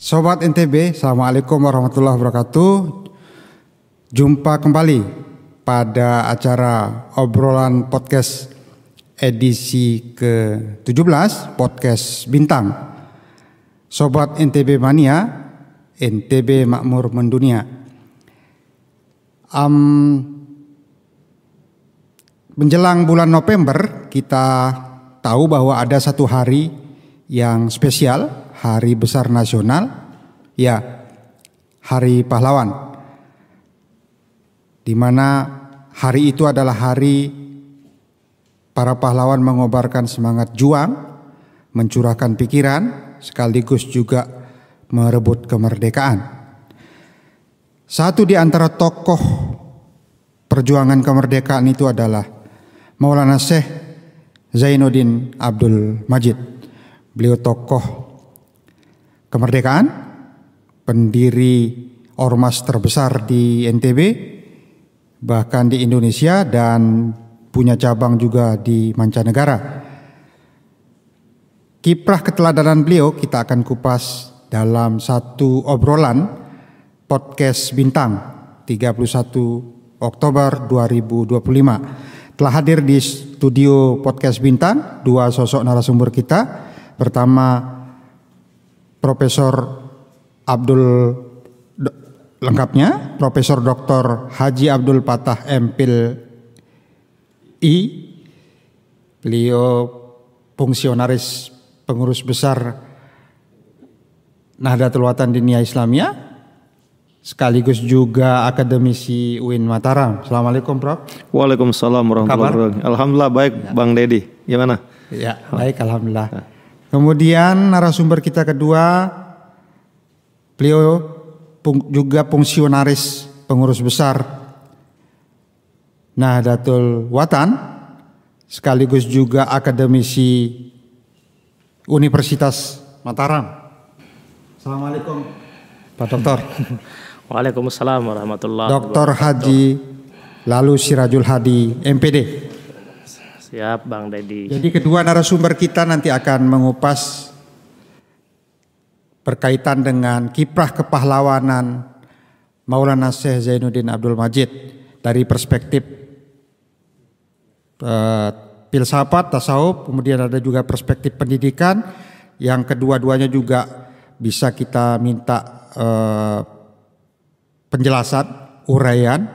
Sobat NTB, Assalamualaikum warahmatullahi wabarakatuh. Jumpa kembali pada acara obrolan podcast edisi ke-17, podcast Bintang. Sobat NTB Mania, NTB Makmur Mendunia. Menjelang bulan November, kita tahu bahwa ada satu hari yang spesial, Hari Besar Nasional, ya, Hari Pahlawan. Di mana hari itu adalah hari para pahlawan mengobarkan semangat juang, mencurahkan pikiran, sekaligus juga merebut kemerdekaan. Satu di antara tokoh perjuangan kemerdekaan itu adalah Maulana Syekh Zainuddin Abdul Majid. Beliau tokoh kemerdekaan, pendiri ormas terbesar di NTB, bahkan di Indonesia, dan punya cabang juga di mancanegara. Kiprah keteladanan beliau kita akan kupas dalam satu obrolan podcast Bintang 31 Oktober 2025. Telah hadir di studio podcast Bintang dua sosok narasumber kita. Pertama, Profesor lengkapnya Profesor Dr. Haji Abdul Patah MPhil I. Beliau fungsionaris pengurus besar Nahdlatul Watan Diniyah Islamiyah, sekaligus juga akademisi UIN Mataram. Assalamualaikum, Prof. Waalaikumsalam warahmatullahi wabarakatuh. Alhamdulillah baik, ya. Bang Dedi, gimana? Ya, baik, alhamdulillah. Kemudian narasumber kita kedua, beliau juga fungsionaris pengurus besar Nahdlatul Watan, sekaligus juga akademisi Universitas Mataram. Assalamualaikum, Pak Doktor. Waalaikumsalam warahmatullahi wabarakatuh. Dr. Haji Lalu Sirajul Hadi MPD. Siap, Bang Dedi. Jadi kedua narasumber kita nanti akan mengupas berkaitan dengan kiprah kepahlawanan Maulana Syekh Zainuddin Abdul Majid dari perspektif filsafat, tasawuf, kemudian ada juga perspektif pendidikan, yang kedua-duanya juga bisa kita minta penjelasan, uraian,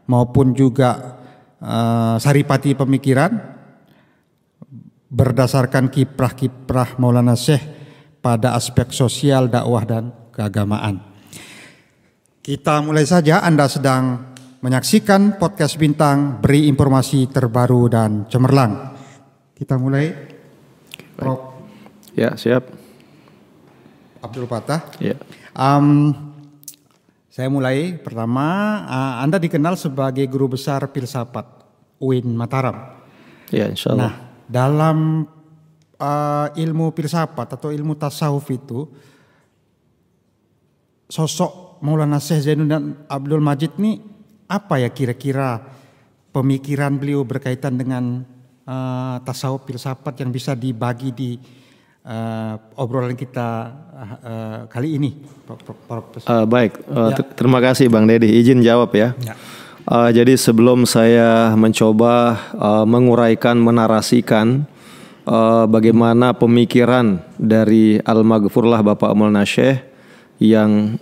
maupun juga saripati pemikiran berdasarkan kiprah-kiprah Maulana Syekh pada aspek sosial, dakwah, dan keagamaan. Kita mulai saja. Anda sedang menyaksikan podcast Bintang, beri informasi terbaru dan cemerlang. Kita mulai. Prof. Ya, siap. Abdul Patah. Ya. Saya mulai. Pertama, Anda dikenal sebagai guru besar filsafat UIN Mataram. Ya, insya Allah. Nah, dalam ilmu filsafat atau ilmu tasawuf itu, sosok Maulana Syekh Zainuddin Abdul Majid ini apa ya kira-kira pemikiran beliau berkaitan dengan tasawuf filsafat yang bisa dibagi di obrolan kita kali ini, Baik, terima kasih Bang Dedi. Izin jawab ya. Jadi sebelum saya mencoba menguraikan, menarasikan bagaimana pemikiran dari Al-Maghfurlah Bapak Maulana Syekh yang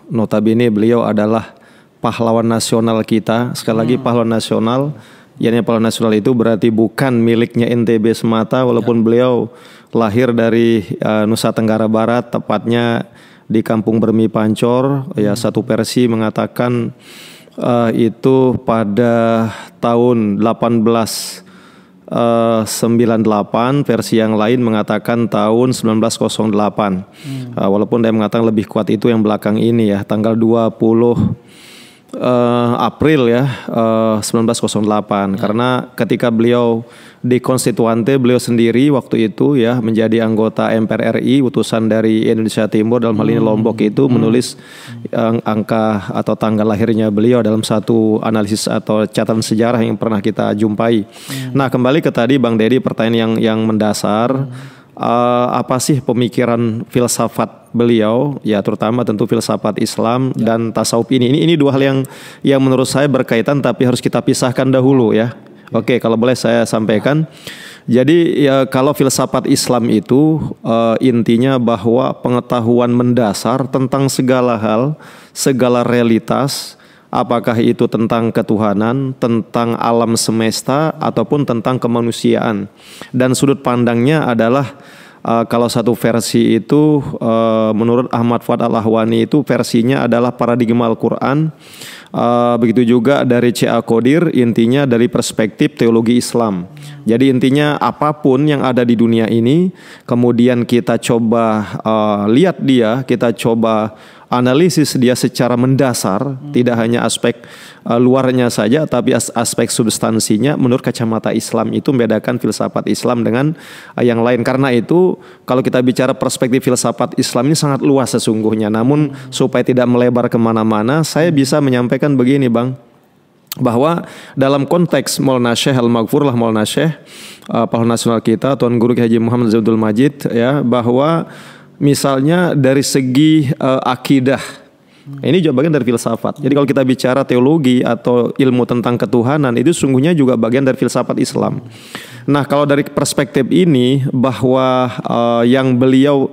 notabene beliau adalah pahlawan nasional kita. Sekali lagi pahlawan nasional, yakni pahlawan nasional itu berarti bukan miliknya NTB semata, walaupun beliau lahir dari Nusa Tenggara Barat, tepatnya di Kampung Bermi Pancor. Ya, satu versi mengatakan itu pada tahun 1898, versi yang lain mengatakan tahun 1908. Walaupun dia mengatakan lebih kuat itu yang belakang ini ya, tanggal 20 April ya 1908. Karena ketika beliau di Konstituante, beliau sendiri waktu itu ya menjadi anggota MPR RI, utusan dari Indonesia Timur, dalam hal ini Lombok, itu menulis angka atau tanggal lahirnya beliau dalam satu analisis atau catatan sejarah yang pernah kita jumpai. Nah, kembali ke tadi Bang Dedi, pertanyaan yang mendasar, apa sih pemikiran filsafat beliau, ya terutama tentu filsafat Islam dan tasawuf ini. Ini dua hal yang menurut saya berkaitan tapi harus kita pisahkan dahulu ya. Oke, kalau boleh saya sampaikan. Jadi ya kalau filsafat Islam itu intinya bahwa pengetahuan mendasar tentang segala hal, segala realitas, apakah itu tentang ketuhanan, tentang alam semesta, ataupun tentang kemanusiaan. Dan sudut pandangnya adalah kalau satu versi itu menurut Ahmad Fuad Al-Ahwani itu versinya adalah paradigma Al-Quran. Begitu juga dari C.A. Qadir, intinya dari perspektif teologi Islam. Jadi intinya apapun yang ada di dunia ini, kemudian kita coba lihat dia, kita coba analisis dia secara mendasar, tidak hanya aspek luarnya saja, tapi aspek substansinya. Menurut kacamata Islam itu membedakan filsafat Islam dengan yang lain. Karena itu kalau kita bicara perspektif filsafat Islam ini sangat luas sesungguhnya. Namun supaya tidak melebar kemana-mana, saya bisa menyampaikan begini Bang, bahwa dalam konteks Maulana Syekh Al-Maghfur lah, Maulana Syekh pahlawan nasional kita, Tuan Guru Haji Muhammad Zaidul Majid, ya, bahwa misalnya dari segi akidah, ini juga bagian dari filsafat. Jadi kalau kita bicara teologi atau ilmu tentang ketuhanan, itu sungguhnya juga bagian dari filsafat Islam. Nah kalau dari perspektif ini, bahwa yang beliau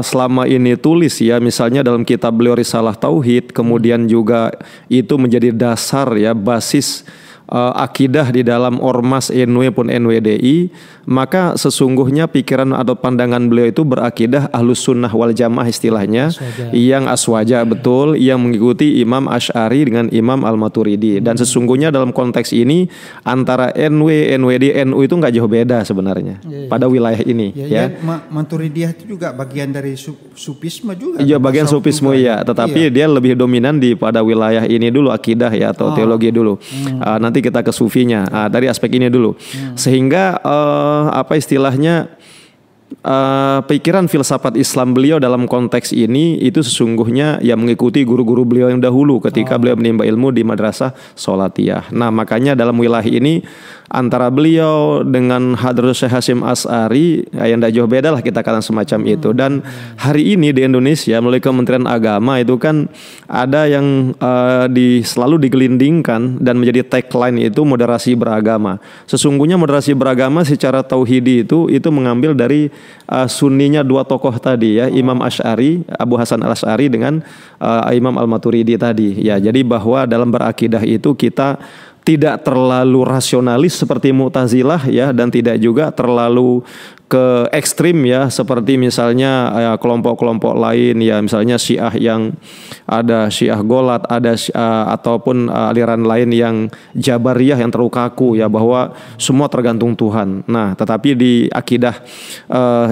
selama ini tulis ya, misalnya dalam kitab beliau Risalah Tauhid, kemudian juga itu menjadi dasar ya, basis akidah di dalam Ormas NW pun NWDI, maka sesungguhnya pikiran atau pandangan beliau itu berakidah Ahlus Sunnah wal Jamaah istilahnya, yang aswaja betul, yang mengikuti Imam Asy'ari dengan Imam Al-Maturidi. Dan sesungguhnya dalam konteks ini antara NW, NWD, NU itu nggak jauh beda sebenarnya pada wilayah ini. Ya. Maturidiyah itu juga bagian dari sufisme juga. Iya, bagian sufisme ya, tetapi dia lebih dominan di pada wilayah ini dulu, akidah ya atau teologi dulu. Nanti kita ke sufinya dari aspek ini dulu, sehingga apa istilahnya pikiran filsafat Islam beliau dalam konteks ini itu sesungguhnya ya mengikuti guru-guru beliau yang dahulu ketika beliau menimba ilmu di Madrasah Sholatiyah. Nah makanya dalam wilayah ini antara beliau dengan Hadratus Syekh Hasyim Asy'ari yang tidak jauh beda lah kita katakan semacam itu. Dan hari ini di Indonesia melalui Kementerian Agama itu kan ada yang selalu digelindingkan dan menjadi tagline itu moderasi beragama. Sesungguhnya moderasi beragama secara tauhidi itu mengambil dari sunninya dua tokoh tadi ya, Imam Asy'ari, Abu Hasan Al-Asy'ari dengan Imam Al-Maturidi tadi ya. Jadi bahwa dalam berakidah itu kita tidak terlalu rasionalis seperti Mu'tazilah ya, dan tidak juga terlalu ke ekstrim ya, seperti misalnya kelompok-kelompok lain ya, misalnya Syiah yang ada Syiah Golat, ada ataupun aliran lain yang Jabariyah yang terlalu kaku ya, bahwa semua tergantung Tuhan. Nah, tetapi di akidah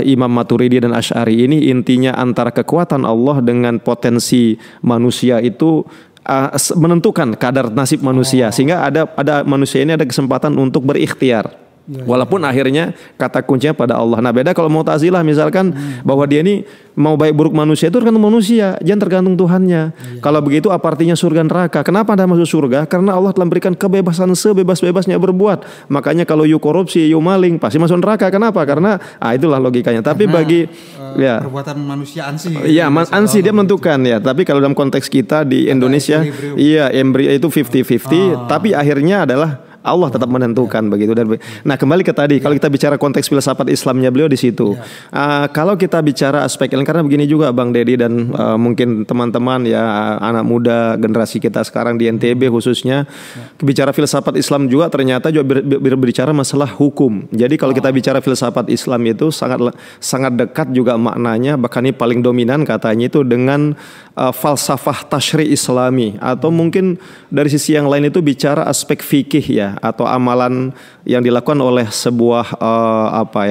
Imam Maturidi dan Asy'ari ini intinya antara kekuatan Allah dengan potensi manusia itu menentukan kadar nasib manusia, sehingga ada manusia ini ada kesempatan untuk berikhtiar. Walaupun akhirnya kata kuncinya pada Allah. Nah beda kalau Mu'tazilah misalkan bahwa dia ini mau baik buruk manusia itu tergantung manusia, jangan tergantung Tuhannya. Kalau begitu apa artinya surga neraka? Kenapa Anda masuk surga? Karena Allah telah memberikan kebebasan sebebas-bebasnya berbuat. Makanya kalau you korupsi, you maling, pasti masuk neraka. Kenapa? Karena itulah logikanya. Tapi bagi perbuatan manusia ansih. Iya, ansih dia menentukan ya. Tapi kalau dalam konteks kita di Indonesia, iya embrio itu 50-50, tapi akhirnya adalah Allah tetap menentukan begitu. Nah kembali ke tadi, kalau kita bicara konteks filsafat Islamnya beliau di situ. Kalau kita bicara aspek lain, karena begini juga Bang Dedi dan mungkin teman-teman ya anak muda generasi kita sekarang di NTB khususnya, bicara filsafat Islam juga ternyata juga berbicara masalah hukum. Jadi kalau kita bicara filsafat Islam itu sangat dekat juga maknanya, bahkan ini paling dominan katanya itu dengan falsafah tasyri' Islami, atau mungkin dari sisi yang lain itu bicara aspek fikih ya, atau amalan yang dilakukan oleh sebuah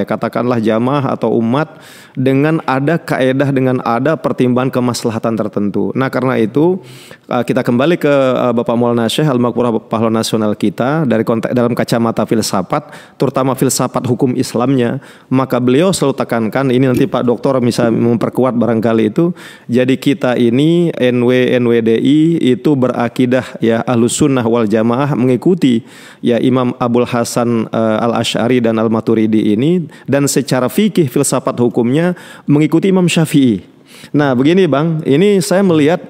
katakanlah jamaah atau umat dengan ada kaedah, dengan ada pertimbangan kemaslahatan tertentu. Nah karena itu kita kembali ke Bapak Maulana Syekh Al-Maghfur pahlawan nasional kita dari konteks dalam kacamata filsafat, terutama filsafat hukum Islamnya, maka beliau selalu tekankan ini, nanti Pak Doktor bisa memperkuat barangkali itu. Jadi kita ini NW NWDI itu berakidah ya Ahlus Sunnah wal Jamaah, mengikuti ya Imam Abul Hasan Al-Asy'ari dan Al-Maturidi ini, dan secara fikih filsafat hukumnya mengikuti Imam Syafi'i. Nah begini Bang, ini saya melihat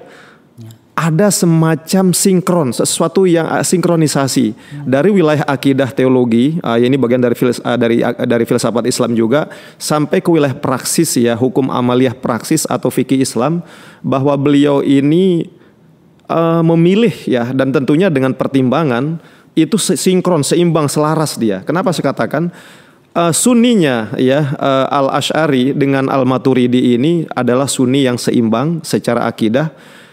ada semacam sinkron, sesuatu yang sinkronisasi dari wilayah akidah teologi, ini bagian dari filsafat Islam juga, sampai ke wilayah praksis ya, hukum amaliyah praksis atau fikih Islam, bahwa beliau ini memilih ya, dan tentunya dengan pertimbangan itu sinkron, seimbang, selaras dia. Kenapa saya katakan? Sunninya ya, Al-Asy'ari dengan Al-Maturidi ini adalah sunni yang seimbang secara akidah.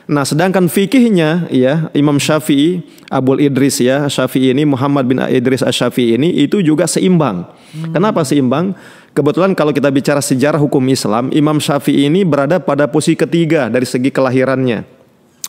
Nah, sedangkan fikihnya ya, Imam Syafi'i, Abul Idris ya, Syafi'i ini, Muhammad bin Idris Asy-Syafi'i ini itu juga seimbang. Kenapa seimbang? Kebetulan kalau kita bicara sejarah hukum Islam, Imam Syafi'i ini berada pada posisi ketiga dari segi kelahirannya.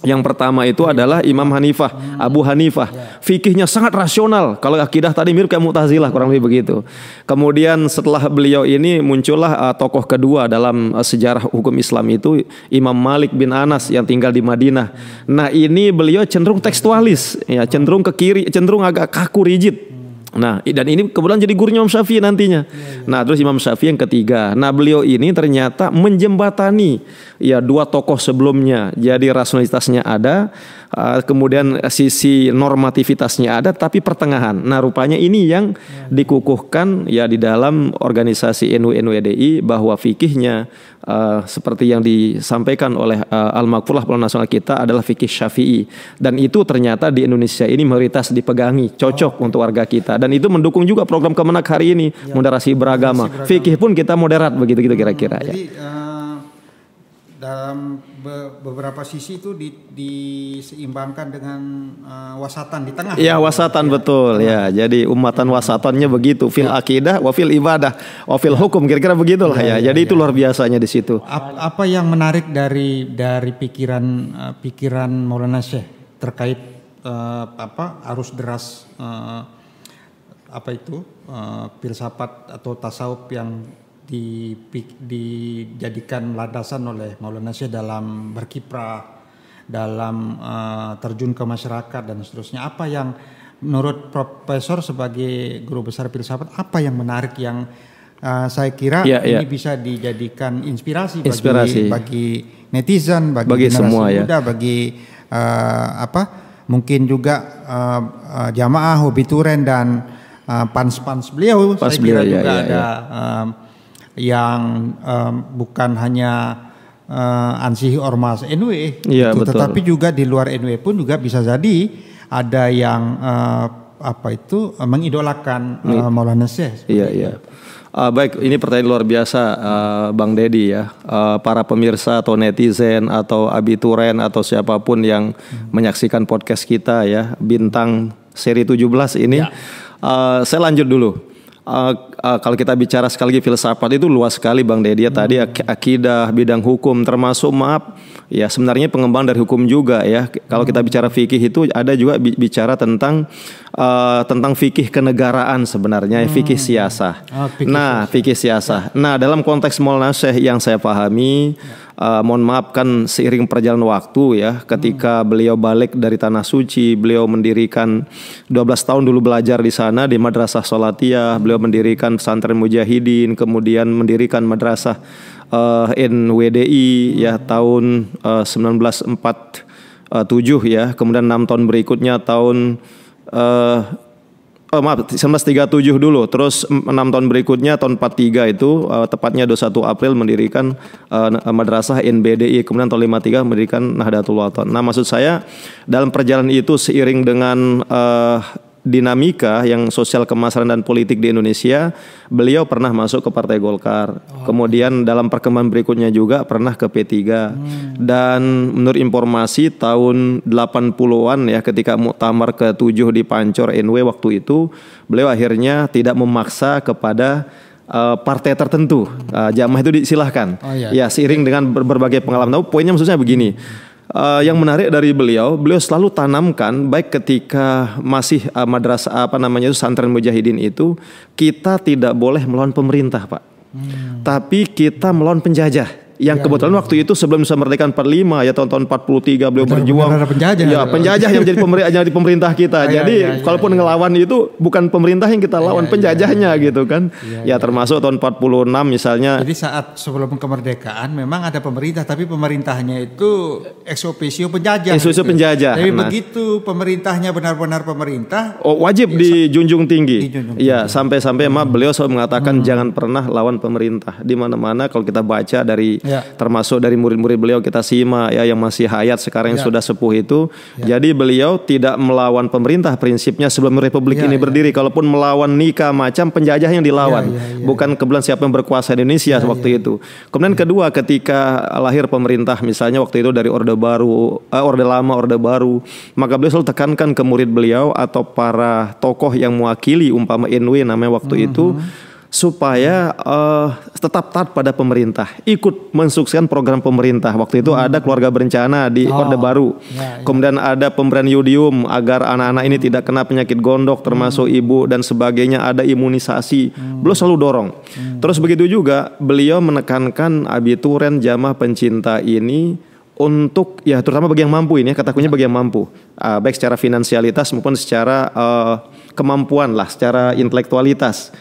Yang pertama itu adalah Imam Hanifah, Abu Hanifah. Fikihnya sangat rasional. Kalau akidah tadi mirip kayak Mu'tazilah, kurang lebih begitu. Kemudian setelah beliau ini muncullah tokoh kedua dalam sejarah hukum Islam itu Imam Malik bin Anas yang tinggal di Madinah. Nah, ini beliau cenderung tekstualis, ya, cenderung ke kiri, cenderung agak kaku, rigid. Nah, dan ini kebetulan jadi gurunya Imam Syafi'i nantinya. Nah, terus Imam Syafi'i yang ketiga. Nah, beliau ini ternyata menjembatani ya dua tokoh sebelumnya. Jadi rasionalitasnya ada, kemudian sisi normativitasnya ada, tapi pertengahan. Nah, rupanya ini yang dikukuhkan ya di dalam organisasi NU/NU/EDI, bahwa fikihnya seperti yang disampaikan oleh Al-Makfulah Pola Nasional kita adalah fikih Syafi'i, dan itu ternyata di Indonesia ini mayoritas dipegangi, cocok untuk warga kita, dan itu mendukung juga program Kemenak hari ini, moderasi beragama. Fikih pun kita moderat begitu kira-kira. Jadi dalam beberapa sisi itu diseimbangkan dengan wasatan di tengah. Ya, wasatan betul ya. Jadi umatan wasatannya begitu, fil akidah, wa fil ibadah, wa fil hukum, kira-kira begitulah ya. Jadi itu luar biasanya di situ. Apa yang menarik dari pikiran Maulana Syekh terkait arus deras filsafat atau tasawuf yang dijadikan landasan oleh Maulana Syekh dalam berkiprah, dalam terjun ke masyarakat dan seterusnya. Apa yang menurut Profesor sebagai guru besar filsafat, apa yang menarik yang saya kira ini bisa dijadikan inspirasi. Bagi netizen, bagi generasi semua, muda, bagi mungkin juga jamaah Hobi Turen dan pans beliau. Saya kira juga ada yang bukan hanya ansih ormas NU, tetapi juga di luar NU pun juga bisa jadi ada yang mengidolakan Maulana Syekh. Baik, ini pertanyaan luar biasa Bang Dedi ya. Para pemirsa atau netizen atau abituren atau siapapun yang menyaksikan podcast kita ya, Bintang seri 17 ini. Saya lanjut dulu. Kalau kita bicara sekali lagi filsafat itu luas sekali Bang Dedi ya. Tadi akidah, bidang hukum, termasuk ya sebenarnya pengembang dari hukum juga ya. Kalau kita bicara fikih itu ada juga bicara tentang fikih kenegaraan sebenarnya, fikih siasah. Fikih siasah. Nah, dalam konteks Maulana Syekh yang saya pahami, mohon maaf kan seiring perjalanan waktu ya, ketika beliau balik dari Tanah Suci, beliau mendirikan 12 tahun dulu belajar di sana di Madrasah Sholatiyah, beliau mendirikan pesantren Mujahidin, kemudian mendirikan Madrasah NWDI ya tahun 1947 ya, kemudian 6 tahun berikutnya tahun 1937 dulu, terus 6 tahun berikutnya tahun 43 itu tepatnya 21 April mendirikan Madrasah NBDI, kemudian tahun 53 mendirikan Nahdlatul Wathon. Nah, maksud saya dalam perjalanan itu seiring dengan dinamika yang sosial kemasyarakat dan politik di Indonesia, beliau pernah masuk ke Partai Golkar. Kemudian dalam perkembangan berikutnya juga pernah ke P3. Dan menurut informasi tahun 80-an ya, ketika muktamar ke-7 di Pancor NW waktu itu, beliau akhirnya tidak memaksa kepada partai tertentu. Jamaah itu disilahkan. Ya, seiring dengan berbagai pengalaman. Nah, poinnya maksudnya begini. Yang menarik dari beliau selalu tanamkan baik ketika masih madrasah pesantren Mujahidin itu, kita tidak boleh melawan pemerintah, Pak. Tapi kita melawan penjajah. yang kebetulan waktu itu sebelum Indonesia merdeka 45 ya tahun-tahun 43 beliau berjuang. Penjajah. Ya, penjajah yang jadi pemerintah kita. Jadi kalaupun ngelawan itu bukan pemerintah yang kita lawan, penjajahnya gitu kan. Termasuk tahun 46 misalnya. Jadi saat sebelum kemerdekaan memang ada pemerintah, tapi pemerintahnya itu ex officio penjajah. Ex officio penjajah. Tapi begitu pemerintahnya benar-benar pemerintah, wajib dijunjung tinggi. Iya, sampai-sampai beliau selalu mengatakan jangan pernah lawan pemerintah. Di mana-mana kalau kita baca dari termasuk dari murid-murid beliau kita simak ya yang masih hayat sekarang yang sudah sepuh itu. Jadi beliau tidak melawan pemerintah prinsipnya sebelum republik ini berdiri. Kalaupun melawan nikah macam penjajah yang dilawan, bukan kebetulan siapa yang berkuasa di Indonesia waktu itu. Kemudian kedua, ketika lahir pemerintah misalnya waktu itu dari Orde Baru, Orde Lama, Orde Baru, maka beliau selalu tekankan ke murid beliau atau para tokoh yang mewakili umpama NW namanya waktu itu, supaya tetap taat pada pemerintah, ikut mensukseskan program pemerintah. Waktu itu ada keluarga berencana di Orde Baru, kemudian ada pemberian yodium agar anak-anak ini tidak kena penyakit gondok, termasuk ibu dan sebagainya, ada imunisasi. Beliau selalu dorong. Terus begitu juga beliau menekankan abituren jamaah pencinta ini untuk ya terutama bagi yang mampu ini, katakunya bagi yang mampu, baik secara finansialitas maupun secara kemampuan lah, secara intelektualitas.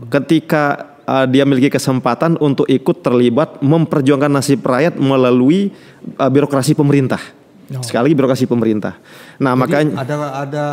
Ketika dia memiliki kesempatan untuk ikut terlibat memperjuangkan nasib rakyat melalui birokrasi pemerintah. Sekali birokrasi pemerintah. Nah, jadi makanya ada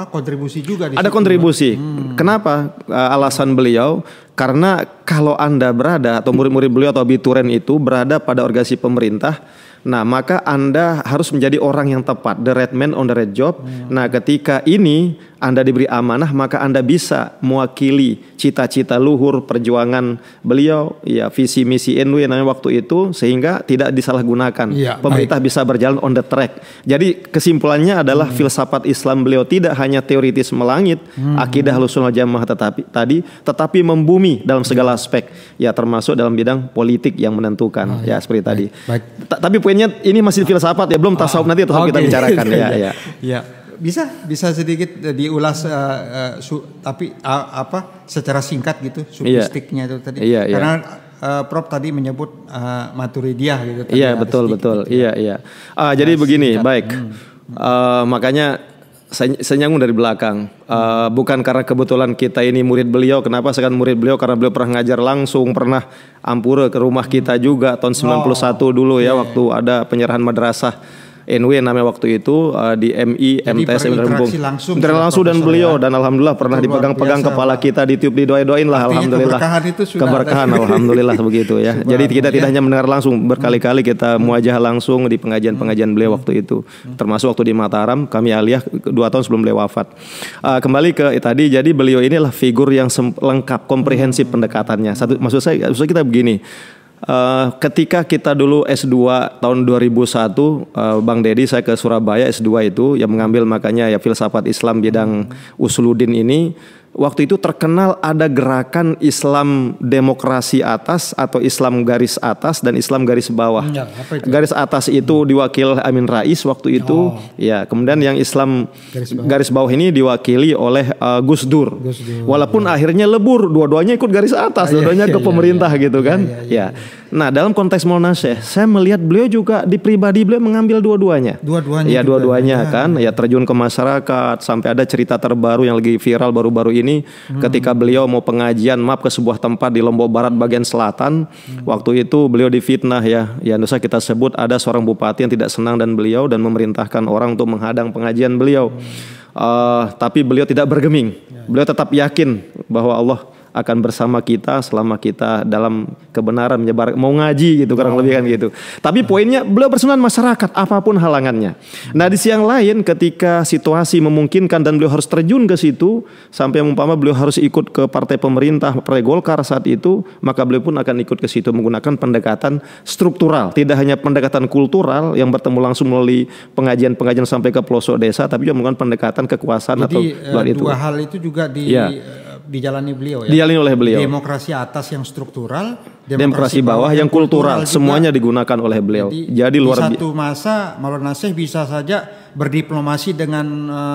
kontribusi juga di ada situ, kontribusi. Kenapa? Alasan beliau karena kalau Anda berada atau murid-murid beliau atau abituren itu berada pada organisasi pemerintah, nah maka Anda harus menjadi orang yang tepat, the right man on the right job. Nah, ketika ini Anda diberi amanah, maka Anda bisa mewakili cita-cita luhur perjuangan beliau, ya visi misi NW namanya waktu itu, sehingga tidak disalahgunakan. Pemerintah bisa berjalan on the track. Jadi kesimpulannya adalah filsafat Islam beliau tidak hanya teoritis melangit, akidah Ahlussunnah wal Jamaah tetapi membumi dalam segala aspek, ya termasuk dalam bidang politik yang menentukan, ya seperti tadi. Tapi poinnya ini masih filsafat ya, belum tasawuf, nanti tasawuf kita bicarakan ya. Bisa sedikit diulas tapi secara singkat gitu sufistiknya itu tadi. Karena Prof tadi menyebut Maturidiyah gitu. Iya, betul. Iya. Jadi begini, baik. Makanya saya nyambung dari belakang. Bukan karena kebetulan kita ini murid beliau. Kenapa sekarang murid beliau? Karena beliau pernah ngajar langsung, pernah ampura ke rumah kita juga tahun 91 dulu ya, waktu ada penyerahan madrasah NW namanya waktu itu di MI MTS berinteraksi langsung dan beliau dan alhamdulillah pernah dipegang-pegang kepala kita, ditiup, didoain lah. Alhamdulillah keberkahan alhamdulillah begitu ya. Jadi kita tidak hanya mendengar langsung, berkali-kali kita muajah langsung di pengajian-pengajian beliau waktu itu, termasuk waktu di Mataram kami aliyah 2 tahun sebelum beliau wafat. Kembali ke tadi, jadi beliau inilah figur yang lengkap, komprehensif pendekatannya. Maksud kita begini, ketika kita dulu S2 tahun 2001, Bang Dedi, saya ke Surabaya S2 itu yang mengambil makanya ya filsafat Islam bidang usuluddin ini. Waktu itu terkenal ada gerakan Islam demokrasi atas atau Islam garis atas dan Islam garis bawah. Garis atas itu diwakil Amin Rais waktu itu, ya. Kemudian yang Islam garis bawah ini diwakili oleh Gus Dur. Walaupun akhirnya lebur, dua-duanya ikut garis atas, dua-duanya ke pemerintah gitu kan. Ya. Nah, dalam konteks Maulana Syekh, saya melihat beliau juga di pribadi beliau mengambil dua-duanya. Dua-duanya kan, ya terjun ke masyarakat sampai ada cerita terbaru yang lagi viral baru-baru ini. Ketika beliau mau pengajian ke sebuah tempat di Lombok Barat bagian selatan, waktu itu beliau difitnah ya Nusa kita sebut ada seorang bupati yang tidak senang dan beliau dan memerintahkan orang untuk menghadang pengajian beliau. Tapi beliau tidak bergeming, beliau tetap yakin bahwa Allah akan bersama kita selama kita dalam kebenaran menyebar, mau ngaji gitu kurang lebih kan gitu. Tapi poinnya beliau bersenang masyarakat apapun halangannya. Nah di siang lain ketika situasi memungkinkan dan beliau harus terjun ke situ, sampai umpama beliau harus ikut ke partai pemerintah, partai Golkar saat itu, maka beliau pun akan ikut ke situ menggunakan pendekatan struktural, tidak hanya pendekatan kultural yang bertemu langsung melalui pengajian-pengajian sampai ke pelosok desa, tapi juga menggunakan pendekatan kekuasaan. Jadi, atau dua hal itu juga dijalani beliau ya. Dijalani oleh beliau. Demokrasi atas yang struktural, demokrasi bawah yang kultural, semuanya digunakan oleh beliau. Jadi luar biasa. Di satu masa Maulana Syekh bisa saja berdiplomasi dengan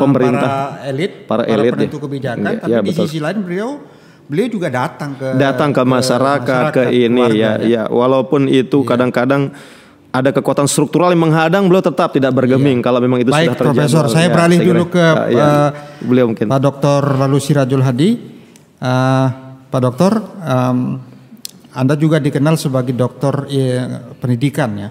pemerintah, para elit para penentu kebijakan, tapi di sisi lain beliau beliau juga datang ke masyarakat ke ini ya. Walaupun itu kadang-kadang ada kekuatan struktural yang menghadang, beliau tetap tidak bergeming kalau memang itu Baik, sudah terjadi. Profesor, saya beralih dulu ke beliau mungkin. Pak Dr. lalu Sirajul Hadi. Pak Dokter, Anda juga dikenal sebagai dokter pendidikan ya.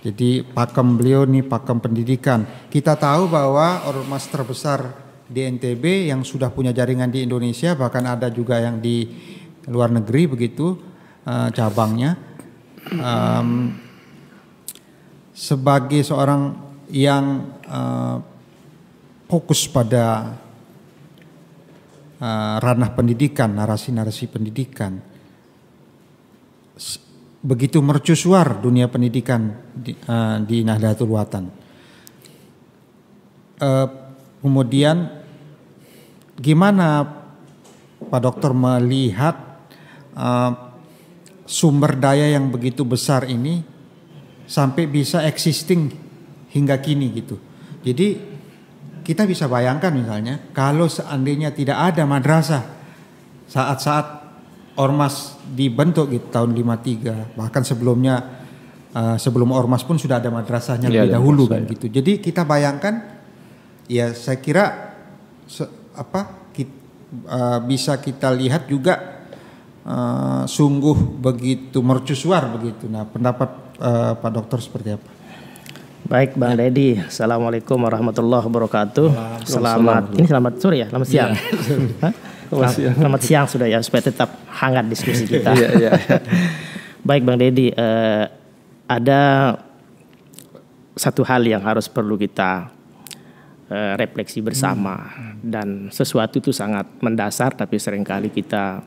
Jadi pakem beliau nih pakem pendidikan. Kita tahu bahwa ormas terbesar di NTB yang sudah punya jaringan di Indonesia, bahkan ada juga yang di luar negeri begitu cabangnya. Sebagai seorang yang fokus pada ranah pendidikan, narasi-narasi pendidikan, begitu mercusuar dunia pendidikan di Nahdlatul Watan. Kemudian gimana Pak Dokter melihat sumber daya yang begitu besar ini sampai bisa existing hingga kini gitu. Jadi kita bisa bayangkan misalnya kalau seandainya tidak ada madrasah saat-saat ormas dibentuk gitu tahun 53, bahkan sebelumnya sebelum ormas pun sudah ada madrasahnya lebih dahulu kan gitu. Jadi kita bayangkan ya, saya kira bisa kita lihat juga sungguh begitu mercusuar begitu. Nah, pendapat Pak Dokter seperti apa? Baik Bang Dedi, Assalamualaikum warahmatullahi wabarakatuh. Selamat sore ya, selamat siang. Selamat siang sudah ya, supaya tetap hangat diskusi kita. Baik Bang Dedi, ada satu hal yang harus perlu kita refleksi bersama, dan sesuatu itu sangat mendasar tapi seringkali kita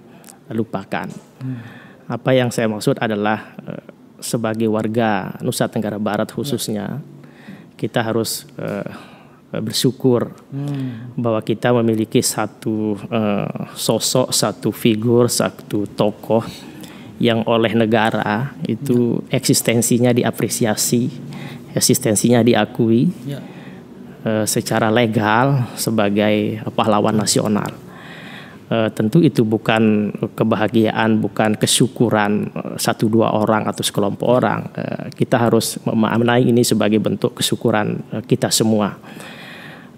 lupakan. Apa yang saya maksud adalah sebagai warga Nusa Tenggara Barat khususnya, kita harus bersyukur bahwa kita memiliki satu sosok, satu figur, satu tokoh yang oleh negara itu eksistensinya diapresiasi, eksistensinya diakui secara legal sebagai pahlawan nasional. Tentu itu bukan kebahagiaan, bukan kesyukuran satu dua orang atau sekelompok orang. Kita harus memaknai ini sebagai bentuk kesyukuran kita semua.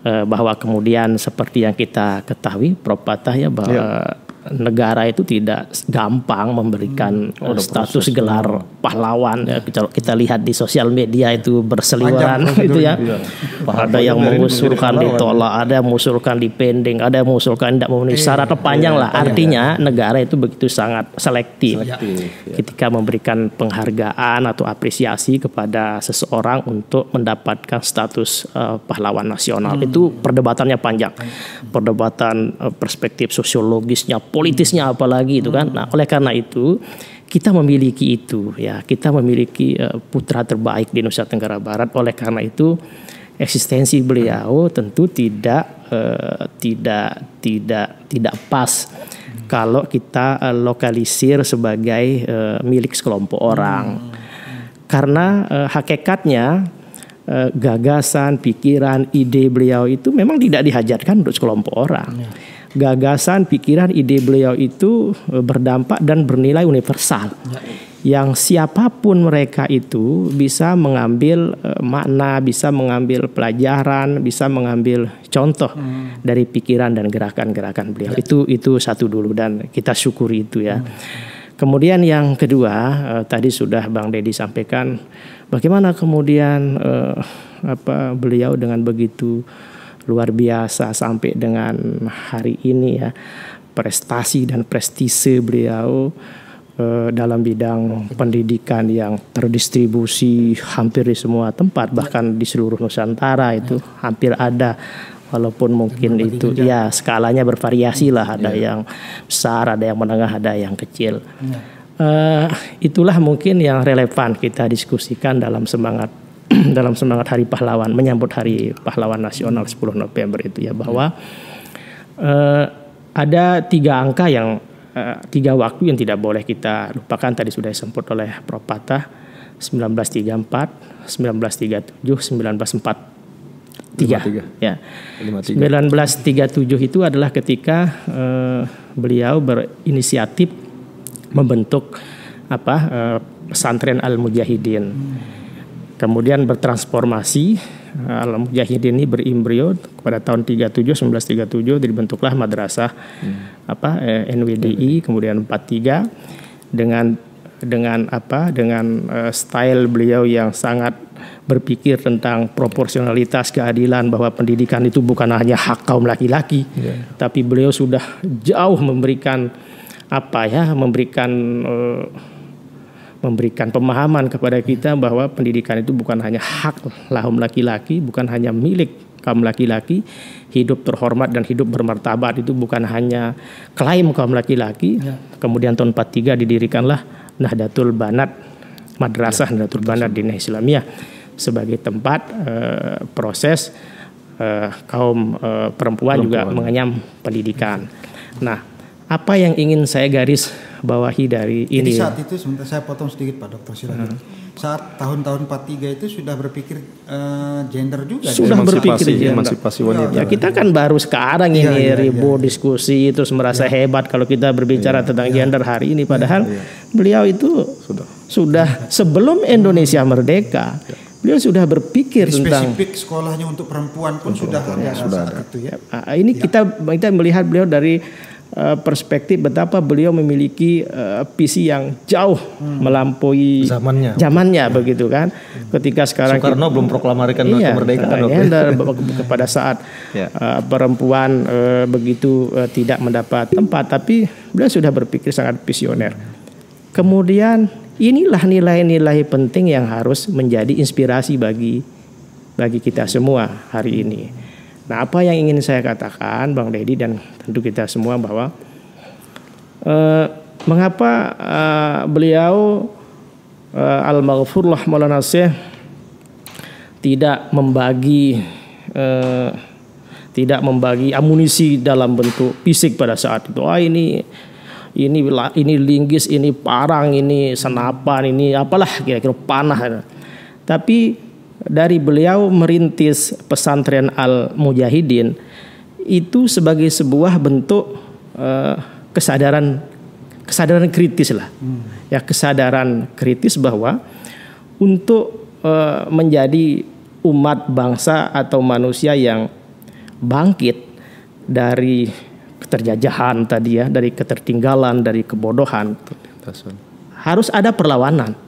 Bahwa kemudian seperti yang kita ketahui, Prof. Patah ya, bahwa negara itu tidak gampang memberikan status gelar pahlawan. Kita lihat di sosial media itu berseliweran itu ya. Ada yang mengusulkan ditolak, ada yang mengusulkan dipending, ada yang mengusulkan tidak memenuhi syarat, panjang lah. Artinya negara itu begitu sangat selektif ketika memberikan penghargaan atau apresiasi kepada seseorang untuk mendapatkan status pahlawan nasional. Itu perdebatannya panjang. Perdebatan perspektif sosiologisnya, politisnya apalagi itu kan. Nah, oleh karena itu kita memiliki itu ya, kita memiliki putra terbaik di Nusa Tenggara Barat. Oleh karena itu eksistensi beliau tentu tidak pas kalau kita lokalisir sebagai milik sekelompok orang. Karena hakikatnya gagasan, pikiran, ide beliau itu memang tidak dihajarkan untuk sekelompok orang. Gagasan, pikiran, ide beliau itu berdampak dan bernilai universal. Yang siapapun mereka itu bisa mengambil makna, bisa mengambil pelajaran, bisa mengambil contoh dari pikiran dan gerakan-gerakan beliau. Itu satu dulu dan kita syukuri itu ya. Kemudian yang kedua, tadi sudah Bang Dedi sampaikan bagaimana kemudian beliau dengan begitu luar biasa sampai dengan hari ini ya, prestasi dan prestise beliau dalam bidang pendidikan yang terdistribusi hampir di semua tempat, bahkan di seluruh Nusantara itu hampir ada, walaupun mungkin itu ya skalanya bervariasi lah, ada yang besar, ada yang menengah, ada yang kecil. Itulah mungkin yang relevan kita diskusikan dalam semangat Hari Pahlawan, menyambut Hari Pahlawan Nasional 10 November itu ya, bahwa ada 3 angka yang 3 waktu yang tidak boleh kita lupakan. Tadi sudah disebut oleh Prof. Patah, 1934, 1937, 1945. Ya. 1937 itu adalah ketika beliau berinisiatif membentuk pesantren Al-Mujahidin. Kemudian bertransformasi, Al-Mujahidin ini berimbrio pada tahun 1937 dibentuklah madrasah NWDI, kemudian 43 dengan style beliau yang sangat berpikir tentang proporsionalitas, keadilan, bahwa pendidikan itu bukan hanya hak kaum laki-laki, tapi beliau sudah jauh memberikan memberikan pemahaman kepada kita bahwa pendidikan itu bukan hanya hak kaum laki-laki, bukan hanya milik kaum laki-laki. Hidup terhormat dan hidup bermartabat itu bukan hanya klaim kaum laki-laki. Kemudian tahun 43 didirikanlah Nahdlatul Banat, Madrasah Nahdlatul Banat Diniyah Islamiyah sebagai tempat proses kaum perempuan juga mengenyam pendidikan. Nah, apa yang ingin saya garis bawahi dari ini? Jadi saat itu, sebentar saya potong sedikit Pak Dokter, silakan. Saat tahun-tahun 43 itu sudah berpikir gender juga. Sudah berpikir emansipasi wanita. Ya, kita kan baru sekarang ini ribut diskusi terus merasa hebat kalau kita berbicara tentang gender hari ini, padahal beliau itu sudah sebelum Indonesia merdeka. Beliau sudah berpikir tentang spesifik sekolahnya untuk perempuan pun sudah ada. Itu ya. Ini kita melihat beliau dari perspektif betapa beliau memiliki visi yang jauh melampaui zamannya begitu kan. Ketika sekarang Soekarno belum proklamarkan kemerdekaan kepada saat perempuan begitu tidak mendapat tempat, tapi beliau sudah berpikir sangat visioner. Kemudian inilah nilai-nilai penting yang harus menjadi inspirasi bagi kita semua hari ini. Nah, apa yang ingin saya katakan, Bang Deddy dan tentu kita semua, bahwa mengapa beliau Al-Maghfurlah Maulana Syekh tidak membagi amunisi dalam bentuk fisik pada saat itu. Ini linggis, ini parang, ini senapan, ini apalah kira-kira panah. Tapi dari beliau merintis pesantren Al-Mujahidin itu sebagai sebuah bentuk kesadaran kritis lah. Ya, kesadaran kritis bahwa untuk menjadi umat bangsa atau manusia yang bangkit dari keterjajahan tadi ya, dari ketertinggalan, dari kebodohan, harus ada perlawanan.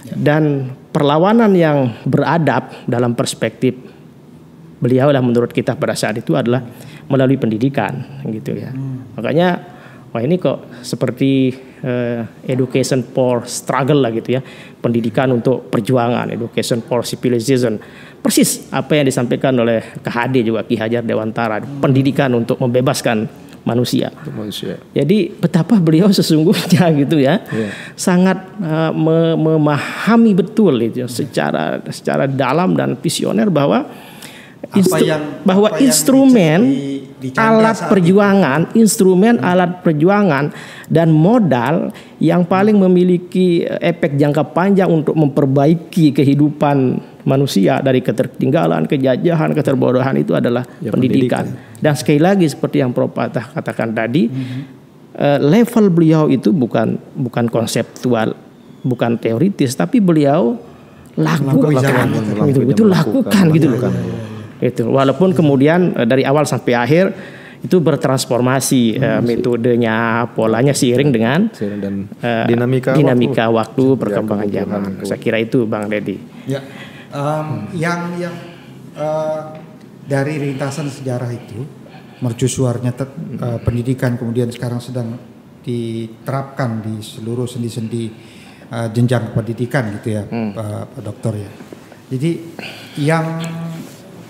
Dan perlawanan yang beradab dalam perspektif beliau lah menurut kita pada saat itu adalah melalui pendidikan gitu ya. Makanya ini kok seperti education for struggle lah gitu ya. Pendidikan untuk perjuangan, education for civilization. Persis apa yang disampaikan oleh KHD juga Ki Hajar Dewantara, pendidikan untuk membebaskan manusia. Jadi betapa beliau sesungguhnya gitu ya, sangat memahami betul itu secara dalam dan visioner bahwa instrumen alat perjuangan dan modal yang paling memiliki efek jangka panjang untuk memperbaiki kehidupan manusia dari ketertinggalan, kejajahan, keterbodohan itu adalah pendidikan. Dan sekali lagi seperti yang Prof Patah katakan tadi, level beliau itu bukan konseptual, bukan teoritis, tapi beliau lakukan gitu loh. Itu walaupun kemudian dari awal sampai akhir itu bertransformasi metodenya, polanya seiring dengan dinamika waktu perkembangan zaman. Saya kira itu Bang Deddy. Ya. Yang dari rintasan sejarah itu mercusuarnya pendidikan kemudian sekarang sedang diterapkan di seluruh sendi-sendi jenjang pendidikan gitu ya, Pak Dokter ya. Jadi yang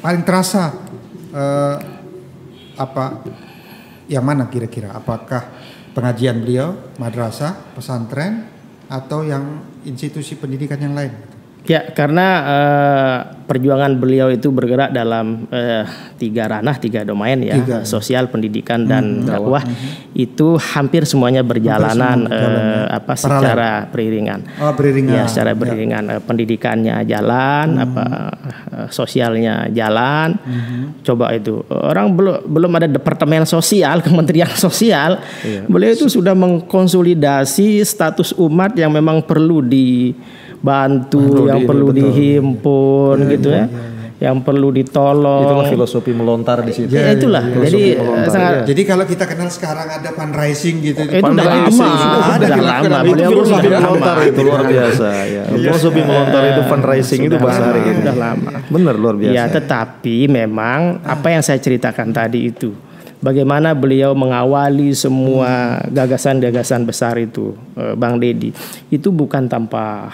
paling terasa yang mana kira-kira? Apakah pengajian beliau, madrasah, pesantren, atau yang institusi pendidikan yang lain? Ya, karena perjuangan beliau itu bergerak dalam 3 ranah, 3 domain ya, sosial, pendidikan dan dakwah. Itu hampir semuanya berjalanan secara beriringan. Ya, secara beriringan. Pendidikannya jalan, sosialnya jalan. Coba itu orang belum ada departemen sosial, Kementerian Sosial. Beliau itu sudah mengkonsolidasi status umat yang memang perlu dibantu, yang perlu dihimpun gitu ya. Yang perlu ditolong. Itu filosofi melontar di situ. Ya, itulah. Jadi jadi kalau kita kenal sekarang ada fundraising gitu. Itu udah lama. Filosofi melontar itu luar biasa ya. Filosofi melontar itu fundraising itu bahasa hari ini. Udah lama. Benar, luar biasa. Ya, tetapi memang apa yang saya ceritakan tadi itu, bagaimana beliau mengawali semua gagasan-gagasan besar itu, Bang Dedi, itu bukan tanpa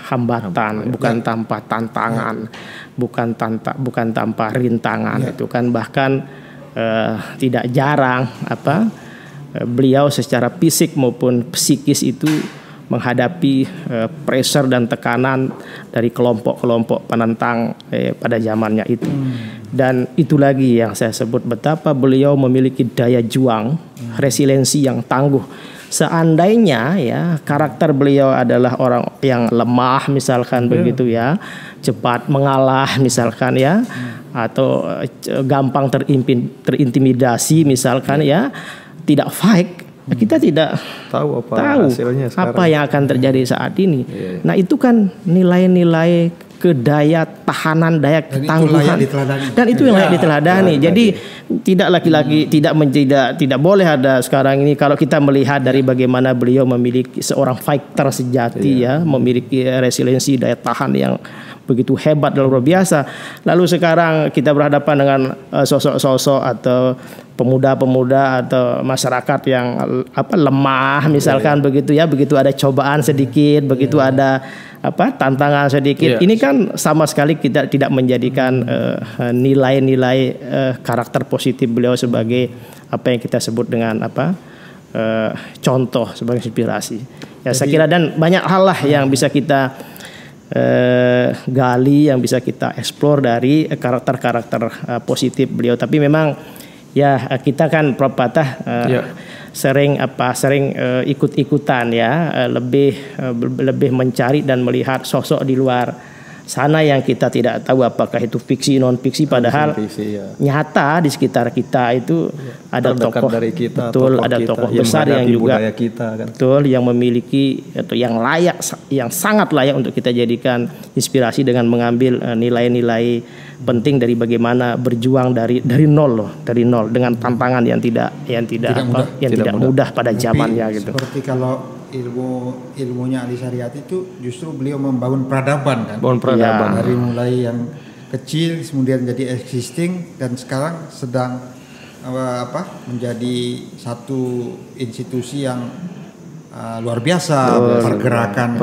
hambatan, bukan tanpa tantangan, bukan tanpa rintangan. Itu kan bahkan tidak jarang beliau secara fisik maupun psikis itu menghadapi pressure dan tekanan dari kelompok-kelompok penentang pada zamannya itu. Dan itu lagi yang saya sebut betapa beliau memiliki daya juang, resiliensi yang tangguh. Seandainya ya karakter beliau adalah orang yang lemah misalkan begitu ya, cepat mengalah misalkan ya, atau gampang terintimidasi misalkan ya, tidak fight, kita tidak tahu hasilnya sekarang. Apa yang akan terjadi saat ini. Nah, itu kan nilai-nilai kedaya tahanan, daya ketangguhan, dan itu yang layak diteladani. Jadi tidak laki-laki tidak boleh ada sekarang ini kalau kita melihat dari bagaimana beliau memiliki seorang fighter sejati ya, memiliki resiliensi, daya tahan yang begitu hebat dan luar biasa. Lalu sekarang kita berhadapan dengan sosok-sosok atau pemuda-pemuda atau masyarakat yang lemah misalkan begitu ya, begitu ada cobaan sedikit, begitu ada tantangan sedikit. Ini kan sama sekali kita tidak menjadikan nilai-nilai karakter positif beliau sebagai apa yang kita sebut dengan contoh, sebagai inspirasi. Ya, saya kira dan banyak hal lah yang bisa kita gali, yang bisa kita eksplor dari karakter-karakter positif beliau. Tapi memang ya kita kan Prof Patah sering ikut-ikutan ya, lebih mencari dan melihat sosok di luar sana yang kita tidak tahu apakah itu fiksi non fiksi, padahal nyata di sekitar kita itu ada tokoh dari kita, ada tokoh besar yang juga kita, kan? yang memiliki atau yang layak, yang sangat layak untuk kita jadikan inspirasi dengan mengambil nilai-nilai penting dari bagaimana berjuang dari nol dengan tantangan yang tidak mudah pada zamannya gitu. Seperti kalau ilmunya Ali Syariat itu justru beliau membangun peradaban kan. Dari mulai yang kecil kemudian jadi existing dan sekarang sedang menjadi satu institusi yang luar biasa, pergerakan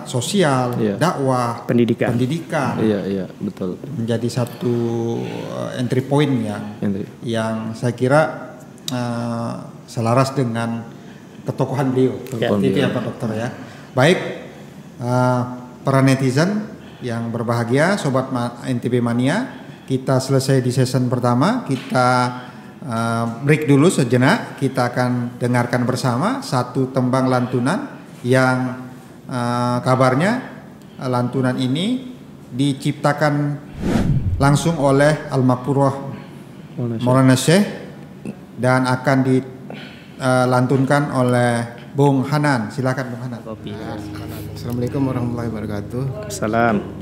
sosial, dakwah, pendidikan. Iya, betul. Menjadi satu entry point yang saya kira selaras dengan ketokohan beliau. Itu ya Pak Dokter ya. Baik, para netizen yang berbahagia, Sobat NTB Mania, kita selesai di season pertama. Kita break dulu sejenak. Kita akan dengarkan bersama satu tembang lantunan yang kabarnya lantunan ini diciptakan langsung oleh Al-Maqpurah Maulana Syekh dan akan dilantunkan oleh Bung Hanan. Silakan Bung Hanan. Assalamualaikum warahmatullahi wabarakatuh. Salam.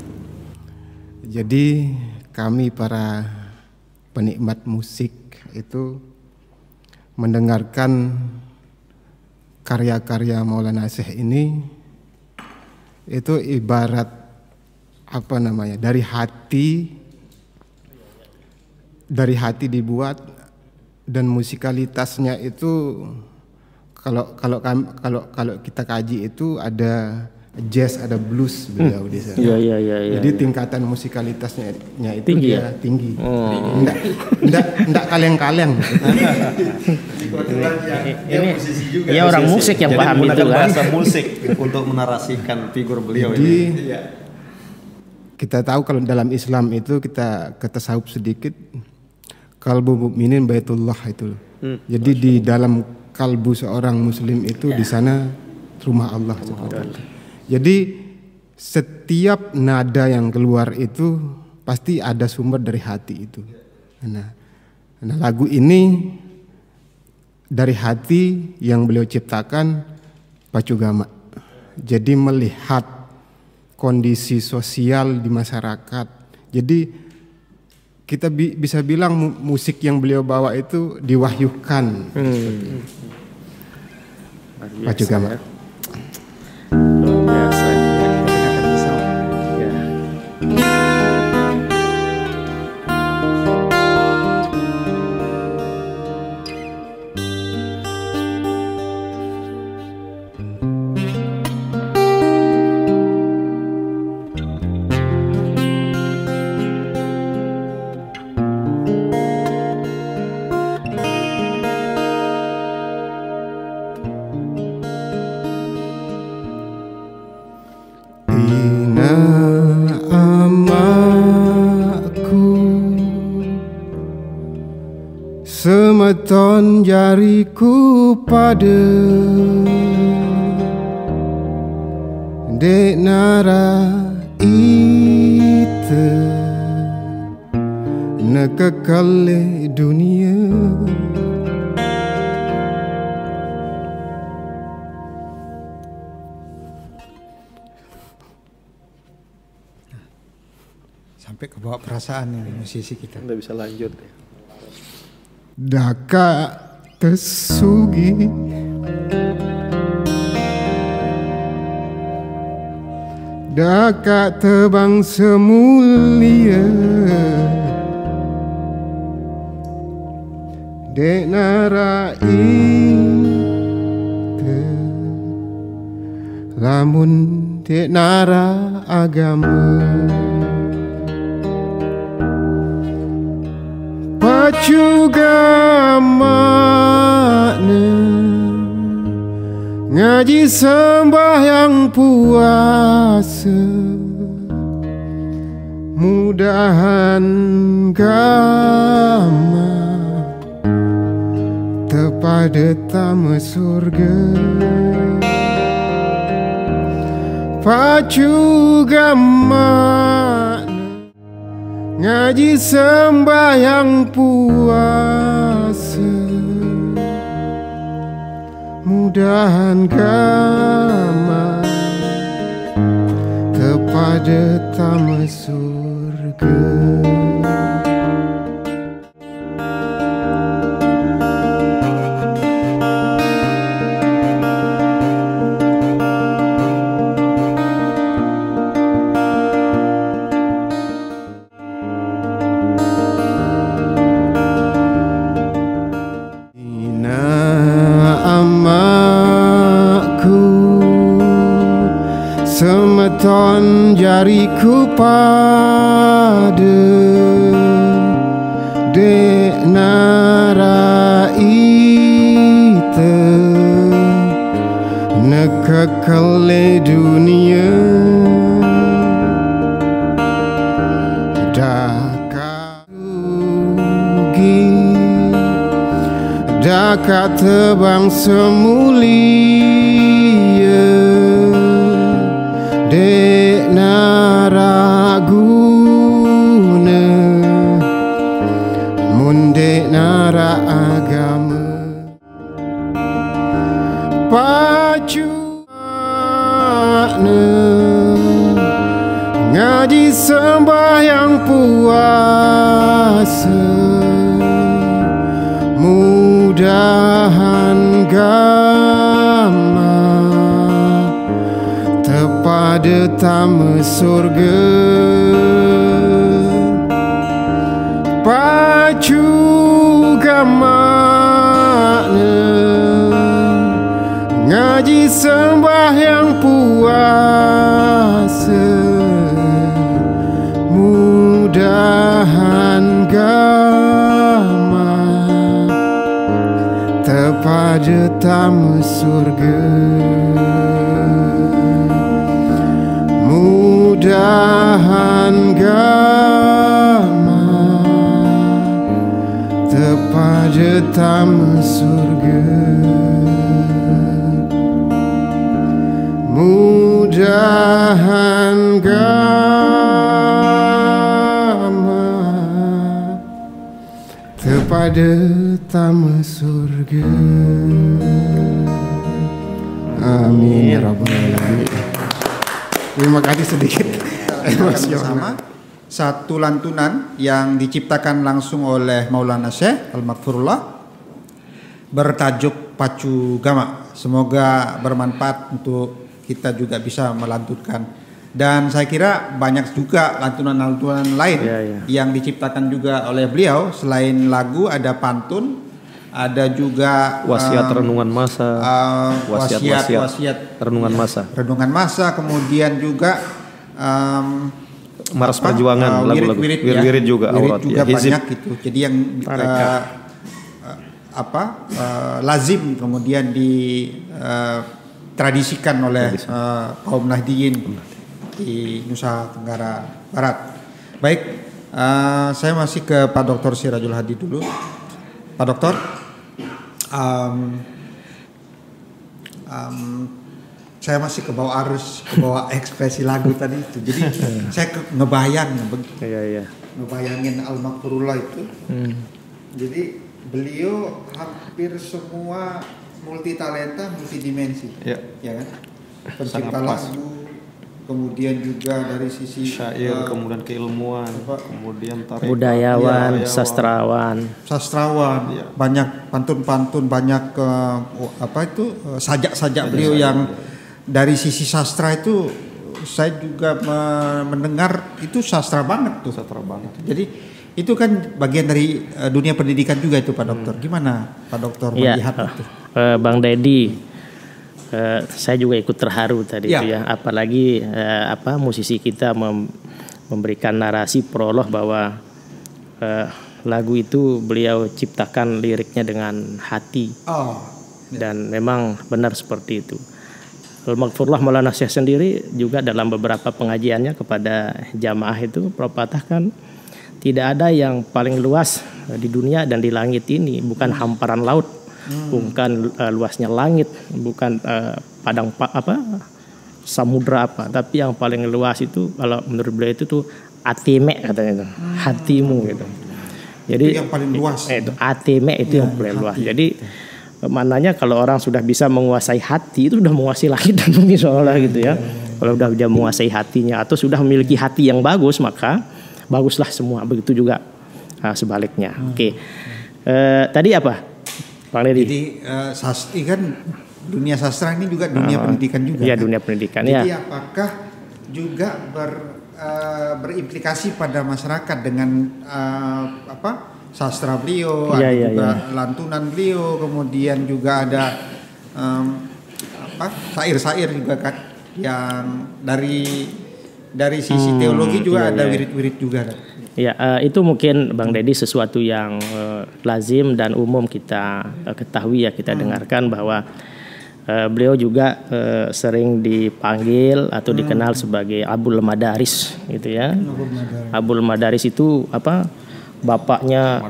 Jadi kami para penikmat musik itu mendengarkan karya-karya Maulana Syekh ini itu ibarat dari hati dibuat, dan musikalitasnya itu kalau kita kaji itu ada jazz, ada blues beliau di sana. Iya. Jadi tingkatan musikalitasnya itu Tinggi dia ya? tinggi. Oh. Enggak kaleng-kaleng. Ini ya orang musik yang Jadi paham itu menggunakan kan. bahasa musik untuk menarasikan figur beliau Jadi ini. kita tahu kalau dalam Islam itu kita ke tasawuf sedikit, kalbu mukminin baitullah itu. Jadi di dalam kalbu seorang muslim itu di sana rumah Allah. Jadi setiap nada yang keluar itu pasti ada sumber dari hati itu. Nah, lagu ini dari hati yang beliau ciptakan Pacu Gama. Jadi melihat kondisi sosial di masyarakat. Jadi kita bisa bilang musik yang beliau bawa itu diwahyukan. Pacu Gama. Luar biasa. Ya. Ina amaku semeton jariku pada dek nara ite nekekale dunia. Sampai ke bawah perasaan ini musisi kita. Anda bisa lanjut. Daka tesugi Daka tebang semulia Dek nara ite lamun dek nara agama Pacu Gamane ngaji sembahyang puasa mudahan gama tepada tama surga Pacu Gamane ngaji sembahyang puasa mudahan kama kepada tama surga. Semeton jariku pada dek nara ite nekekele dunia daka rugi daka tebang semulia dek nara guna mun dek nara agama pacu ngaji sembahyang puasa mudahan gama pada tama surga Pacu Gamane ngaji sembahyang puasa, mudahan gama tepada tamu surga, mudahan gama tepada tamu surga, mudahan gama tepada tamu surga. Amin ya rabbal alamin. Terima kasih sedikit. Bersama satu lantunan yang diciptakan langsung oleh Maulana Syekh Al-Maghfurullah bertajuk Pacu Gama. Semoga bermanfaat untuk kita juga bisa melantunkan. Dan saya kira banyak juga lantunan-lantunan lain yang diciptakan juga oleh beliau. Selain lagu ada pantun, ada juga wasiat renungan masa, wasiat renungan masa, kemudian juga maras perjuangan, lagu-lagu wirid juga, aurat juga banyak gitu. Jadi yang lazim kemudian ditradisikan oleh kaum Nahdiyin di Nusa Tenggara Barat. Baik, saya masih ke Pak Dr. Sirajul Hadi dulu. Pak Dokter, saya masih ke bawah arus, ke bawah ekspresi lagu tadi itu. Jadi saya ngebayangin Al-Maghfurullah itu. Jadi beliau hampir semua multi talenta, multi dimensi, ya kan? Pencipta lagu, kemudian juga dari sisi syair, kemudian keilmuan, kemudian budayawan, sastrawan, ya. Banyak pantun-pantun, banyak sajak-sajak beliau yang dari sisi sastra itu saya juga mendengar itu sastra banget tuh. Sastra banget. Jadi itu kan bagian dari dunia pendidikan juga itu Pak Dokter. Gimana Pak Dokter melihat itu? Bang Dedi, saya juga ikut terharu tadi itu ya. Apalagi musisi kita memberikan narasi prolog bahwa lagu itu beliau ciptakan liriknya dengan hati. Dan memang benar seperti itu. Al-Maghfurullah Maulana Syekh sendiri juga dalam beberapa pengajiannya kepada jamaah itu propatahkan tidak ada yang paling luas di dunia dan di langit ini bukan hamparan laut, bukan luasnya langit, bukan padang samudra tapi yang paling luas itu kalau menurut beliau itu tuh atime katanya itu, hatimu gitu. Jadi itu yang paling luas. Itu atime itu yang paling luas. Jadi maknanya kalau orang sudah bisa menguasai hati itu sudah menguasai langit dan bumi seolah gitu ya. Kalau sudah bisa menguasai hatinya atau sudah memiliki hati yang bagus maka baguslah semua. Begitu juga sebaliknya. Oke. Tadi apa, Bang Dedi? Jadi sastra kan dunia sastra ini juga dunia pendidikan juga. Iya, kan? dunia pendidikan. Jadi apakah juga berimplikasi pada masyarakat dengan sastra beliau, ada juga lantunan beliau, kemudian juga ada syair-syair juga kan, yang dari sisi teologi juga ada wirid-wirid juga kan. Ya, itu mungkin Bang Dedi sesuatu yang lazim dan umum kita ketahui ya, kita dengarkan bahwa beliau juga sering dipanggil atau dikenal sebagai Abul Madaris gitu ya. Abul Madaris itu bapaknya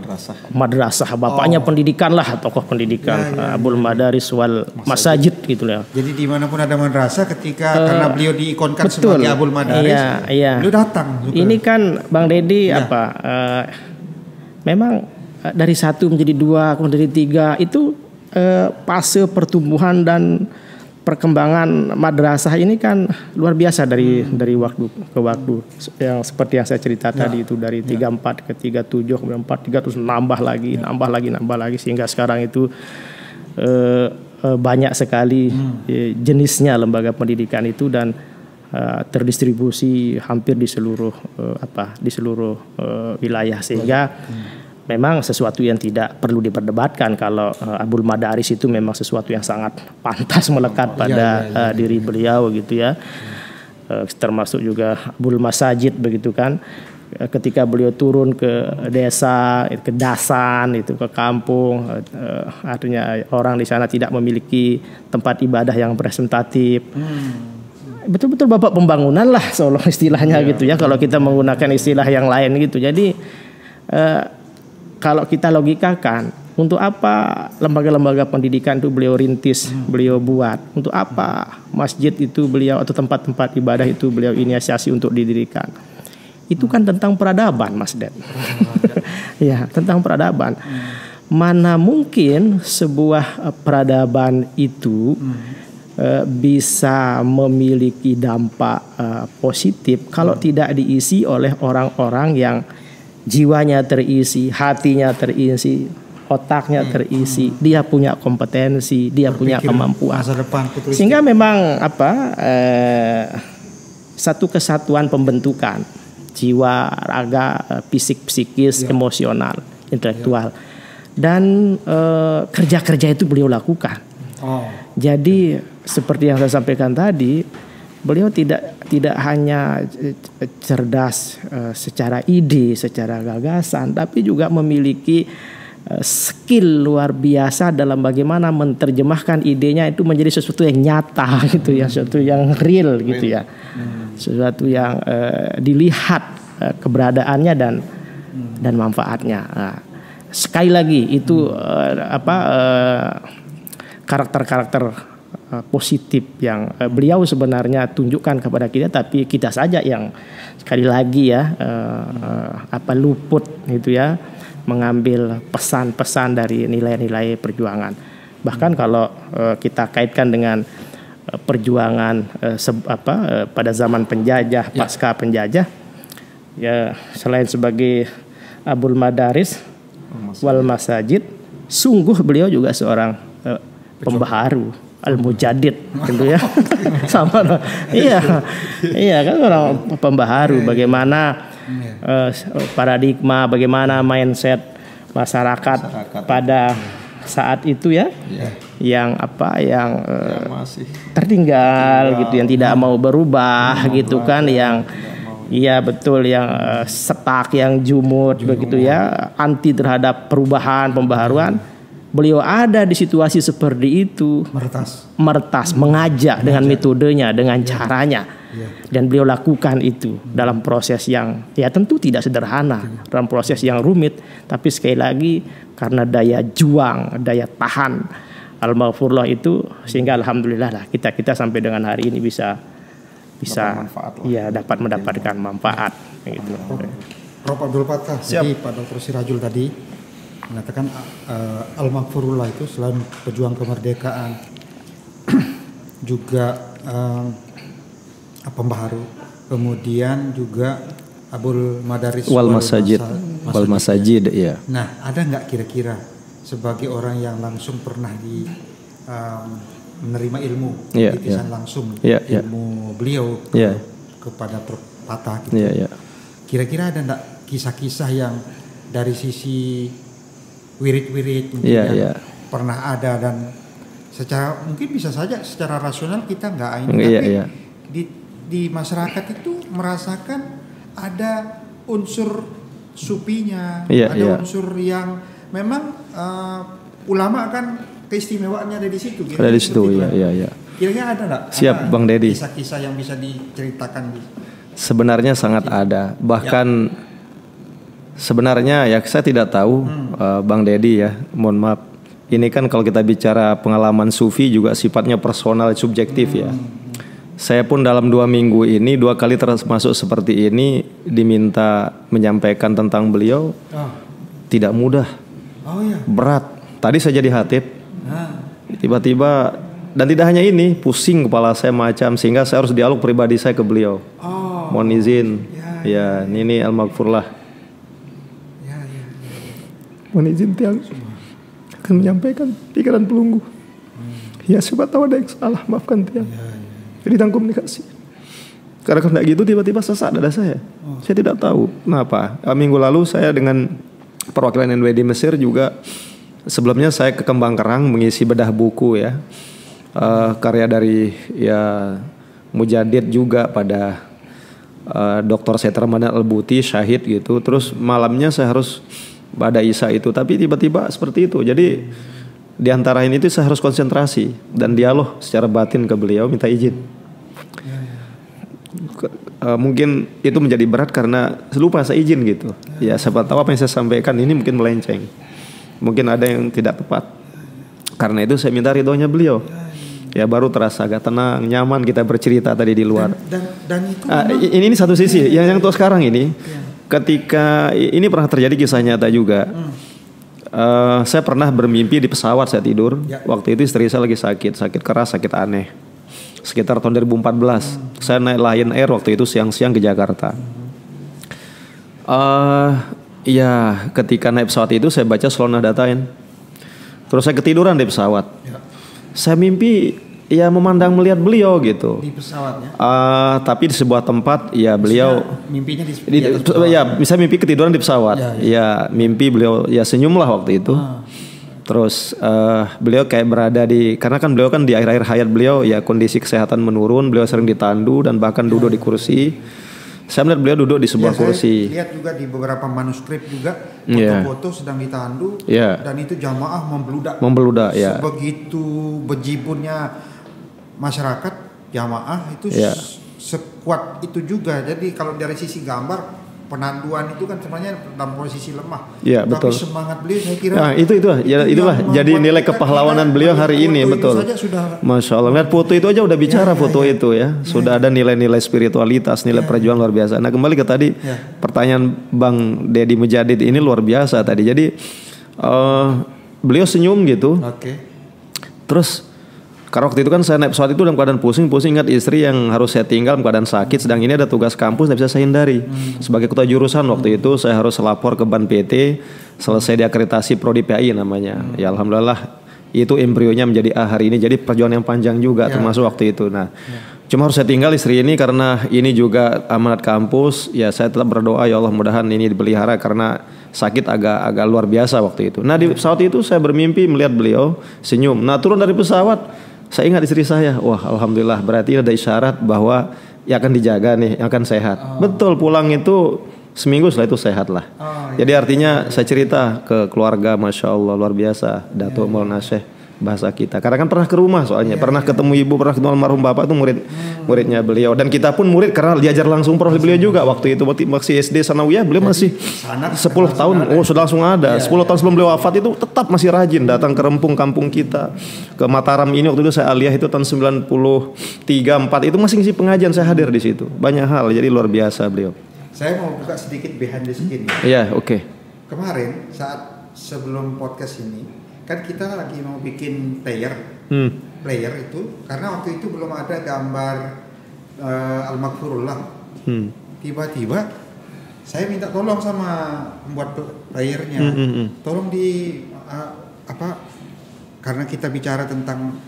madrasah, bapaknya pendidikan lah, tokoh pendidikan, Abul Madaris wal Masajid gitu ya. Jadi dimanapun ada madrasah karena beliau diikonkan sebagai Abul Madaris, beliau datang juga. Ini kan Bang Dedi memang dari 1 menjadi 2 kemudian dari 3 itu fase pertumbuhan dan perkembangan madrasah ini kan luar biasa dari waktu ke waktu, yang seperti yang saya cerita tadi itu dari 34 ke 37 kemudian 43 terus nambah lagi sehingga sekarang itu banyak sekali jenisnya lembaga pendidikan itu dan terdistribusi hampir di seluruh wilayah, sehingga memang sesuatu yang tidak perlu diperdebatkan kalau Abul Madaris itu memang sesuatu yang sangat pantas melekat pada diri beliau gitu ya. Termasuk juga Abul Masajid begitu kan. Ketika beliau turun ke desa, ke dasan, itu ke kampung, artinya orang di sana tidak memiliki tempat ibadah yang representatif. Betul-betul bapak pembangunan lah seolah istilahnya gitu ya. Kalau kita menggunakan istilah yang lain gitu. Jadi kalau kita logikakan, untuk apa lembaga-lembaga pendidikan itu beliau rintis, beliau buat? Untuk apa masjid itu beliau atau tempat-tempat ibadah itu beliau inisiasi untuk didirikan? Itu kan tentang peradaban, Mas Ded. Ya, tentang peradaban. Mana mungkin sebuah peradaban itu bisa memiliki dampak positif kalau tidak diisi oleh orang-orang yang jiwanya terisi, hatinya terisi, otaknya terisi, dia punya kompetensi, dia punya kemampuan. Sehingga memang satu kesatuan pembentukan jiwa, raga, fisik, psikis, emosional, intelektual, dan kerja-kerja itu beliau lakukan. Jadi seperti yang saya sampaikan tadi, beliau tidak hanya cerdas secara ide, secara gagasan, tapi juga memiliki skill luar biasa dalam bagaimana menerjemahkan idenya itu menjadi sesuatu yang nyata gitu ya, sesuatu yang real gitu ya, sesuatu yang dilihat keberadaannya dan manfaatnya. Sekali lagi itu karakter-karakter positif yang beliau sebenarnya tunjukkan kepada kita, tapi kita saja yang sekali lagi ya luput gitu ya mengambil pesan-pesan dari nilai-nilai perjuangan. Bahkan kalau kita kaitkan dengan perjuangan pada zaman penjajah, pasca penjajah, ya selain sebagai Abul Madaris wal Masajid, sungguh beliau juga seorang pembaharu, al-mujaddid gitu ya. Sama iya kan orang pembaharu, bagaimana paradigma, bagaimana mindset masyarakat pada saat itu ya, yang masih tertinggal gitu, yang tidak mau berubah gitu kan, yang betul, yang setak, yang jumud begitu ya, anti terhadap perubahan, pembaharuan. Beliau ada di situasi seperti itu, meretas, mengajak dengan metodenya, dengan caranya, dan beliau lakukan itu dalam proses yang ya tentu tidak sederhana, dalam proses yang rumit, tapi sekali lagi karena daya juang, daya tahan Al-Maghfurullah itu, sehingga alhamdulillah lah kita sampai dengan hari ini bisa dapat mendapatkan manfaat gitu. Prof. Abdul Fattah, jadi Pak Dr. Sirajul tadi mengatakan Al-Maghfurullah itu selain pejuang kemerdekaan juga pembaharu, kemudian juga Abul Madaris wal Masajid ya. Nah, ada nggak kira-kira sebagai orang yang langsung pernah menerima ilmu, titisan langsung ilmu beliau kepada Prof. Fattah gitu. Kira-kira ada nggak kisah-kisah yang dari sisi wirid-wirid yang pernah ada, dan secara mungkin bisa saja secara rasional kita nggak tapi di masyarakat itu merasakan ada unsur supinya, ada unsur yang memang ulama kan keistimewaannya ada di situ. Ada di situ, Kira-kira ada nggak? Siap, Bang Dedi. Kisah-kisah yang bisa diceritakan? Sebenarnya sangat ada, bahkan sebenarnya ya saya tidak tahu Bang Dedi ya, mohon maaf. Ini kan kalau kita bicara pengalaman sufi juga sifatnya personal, subjektif ya. Saya pun dalam 2 minggu ini 2 kali termasuk seperti ini diminta menyampaikan tentang beliau. Tidak mudah, berat. Tadi saya jadi khatib, tiba-tiba, dan tidak hanya ini, pusing kepala saya macam, sehingga saya harus dialog pribadi saya ke beliau. Mohon izin, ini Al-Maghfurullah. Mohon izin Tiang akan menyampaikan pikiran pelunggu. Ya siapa tahu ada yang salah, maafkan Tiang. Jadi tentang komunikasi. Karena gitu tiba-tiba sesak dada saya. Saya tidak tahu kenapa. Minggu lalu saya dengan perwakilan NU di Mesir juga. Sebelumnya saya ke Kembang Kerang mengisi bedah buku ya, karya dari ya Mujadid juga pada Dr. Said Ramadan Al-Buti syahid gitu. Terus malamnya saya harus pada Isya itu, tapi tiba-tiba seperti itu. Jadi di antara ini itu saya harus konsentrasi dan dialog secara batin ke beliau, minta izin. Mungkin itu menjadi berat karena lupa saya izin gitu. Ya siapa tahu apa yang saya sampaikan ini mungkin melenceng. Mungkin ada yang tidak tepat. Karena itu saya minta ridhonya beliau. Ya baru terasa agak tenang, nyaman kita bercerita tadi di luar. Dan itu ini satu sisi. Yang untuk sekarang ini, ketika ini pernah terjadi kisah nyata juga. Saya pernah bermimpi di pesawat saya tidur. Waktu itu istri saya lagi sakit keras, sakit aneh. Sekitar tahun 2014. Saya naik Lion Air waktu itu siang-siang ke Jakarta. Ya, ketika naik pesawat itu saya baca Slona Datain. Terus saya ketiduran di pesawat. Saya mimpi ya memandang melihat beliau gitu. Di pesawatnya. Tapi di sebuah tempat ya beliau mimpinya bisa mimpi ketiduran di pesawat. Ya, mimpi beliau ya senyum lah waktu itu. Terus beliau kayak berada karena kan beliau kan di akhir-akhir hayat beliau ya kondisi kesehatan menurun, beliau sering ditandu dan bahkan duduk di kursi. Saya melihat beliau duduk di sebuah kursi. Lihat juga di beberapa manuskrip juga foto-foto sedang ditandu dan itu jamaah membludak. Ya. Sebegitu bejibunnya masyarakat jamaah itu sekuat itu juga. Jadi kalau dari sisi gambar penanduan itu kan sebenarnya dalam posisi lemah. Ya, betul. Tapi semangat beliau saya kira. Nah, itulah jadi nilai kepahlawanan beliau hari ini, betul. Masya Allah, lihat foto itu aja udah bicara itu ya. Sudah ada nilai-nilai spiritualitas, nilai perjuangan luar biasa. Nah, kembali ke tadi pertanyaan Bang Dedi Mujadid ini luar biasa tadi. Jadi beliau senyum gitu. Terus karena waktu itu kan saya naik pesawat itu dalam keadaan pusing ingat istri yang harus saya tinggal dalam keadaan sakit. Sedang ini ada tugas kampus, tidak bisa saya hindari. Sebagai ketua jurusan waktu itu saya harus lapor ke Ban PT. Selesai diakreditasi Prodi PAI namanya. Ya alhamdulillah itu embrionya menjadi hari ini. Jadi perjuangan yang panjang juga termasuk waktu itu. Nah cuma harus saya tinggal istri ini karena ini juga amanat kampus. Ya saya tetap berdoa ya Allah mudahan ini dipelihara karena sakit agak luar biasa waktu itu. Nah di pesawat itu saya bermimpi melihat beliau senyum. Nah turun dari pesawat saya ingat istri saya, wah alhamdulillah berarti ada isyarat bahwa ya akan dijaga nih, akan sehat. Betul, pulang itu seminggu setelah itu sehat lah. Jadi artinya saya cerita ke keluarga, Masya Allah luar biasa, Datuk Maulana Syekh bahasa kita. Karena kan pernah ke rumah soalnya, pernah ketemu ibu, pernah ketemu almarhum bapak itu muridnya beliau. Dan kita pun murid karena diajar langsung oleh beliau juga waktu itu masih SD Sanawiyah, beliau masih 10 tahun, sudah langsung ada. 10 tahun sebelum beliau wafat itu tetap masih rajin datang ke Rempung kampung kita, ke Mataram ini waktu itu saya aliyah itu tahun 93-4 itu masih ngisi pengajian, saya hadir di situ. Banyak hal, jadi luar biasa beliau. Saya mau buka sedikit behind the scene. Iya, oke. Kemarin saat sebelum podcast ini kan kita lagi mau bikin player itu karena waktu itu belum ada gambar Al-Maghfurullah. Tiba-tiba saya minta tolong sama pembuat playernya, tolong karena kita bicara tentang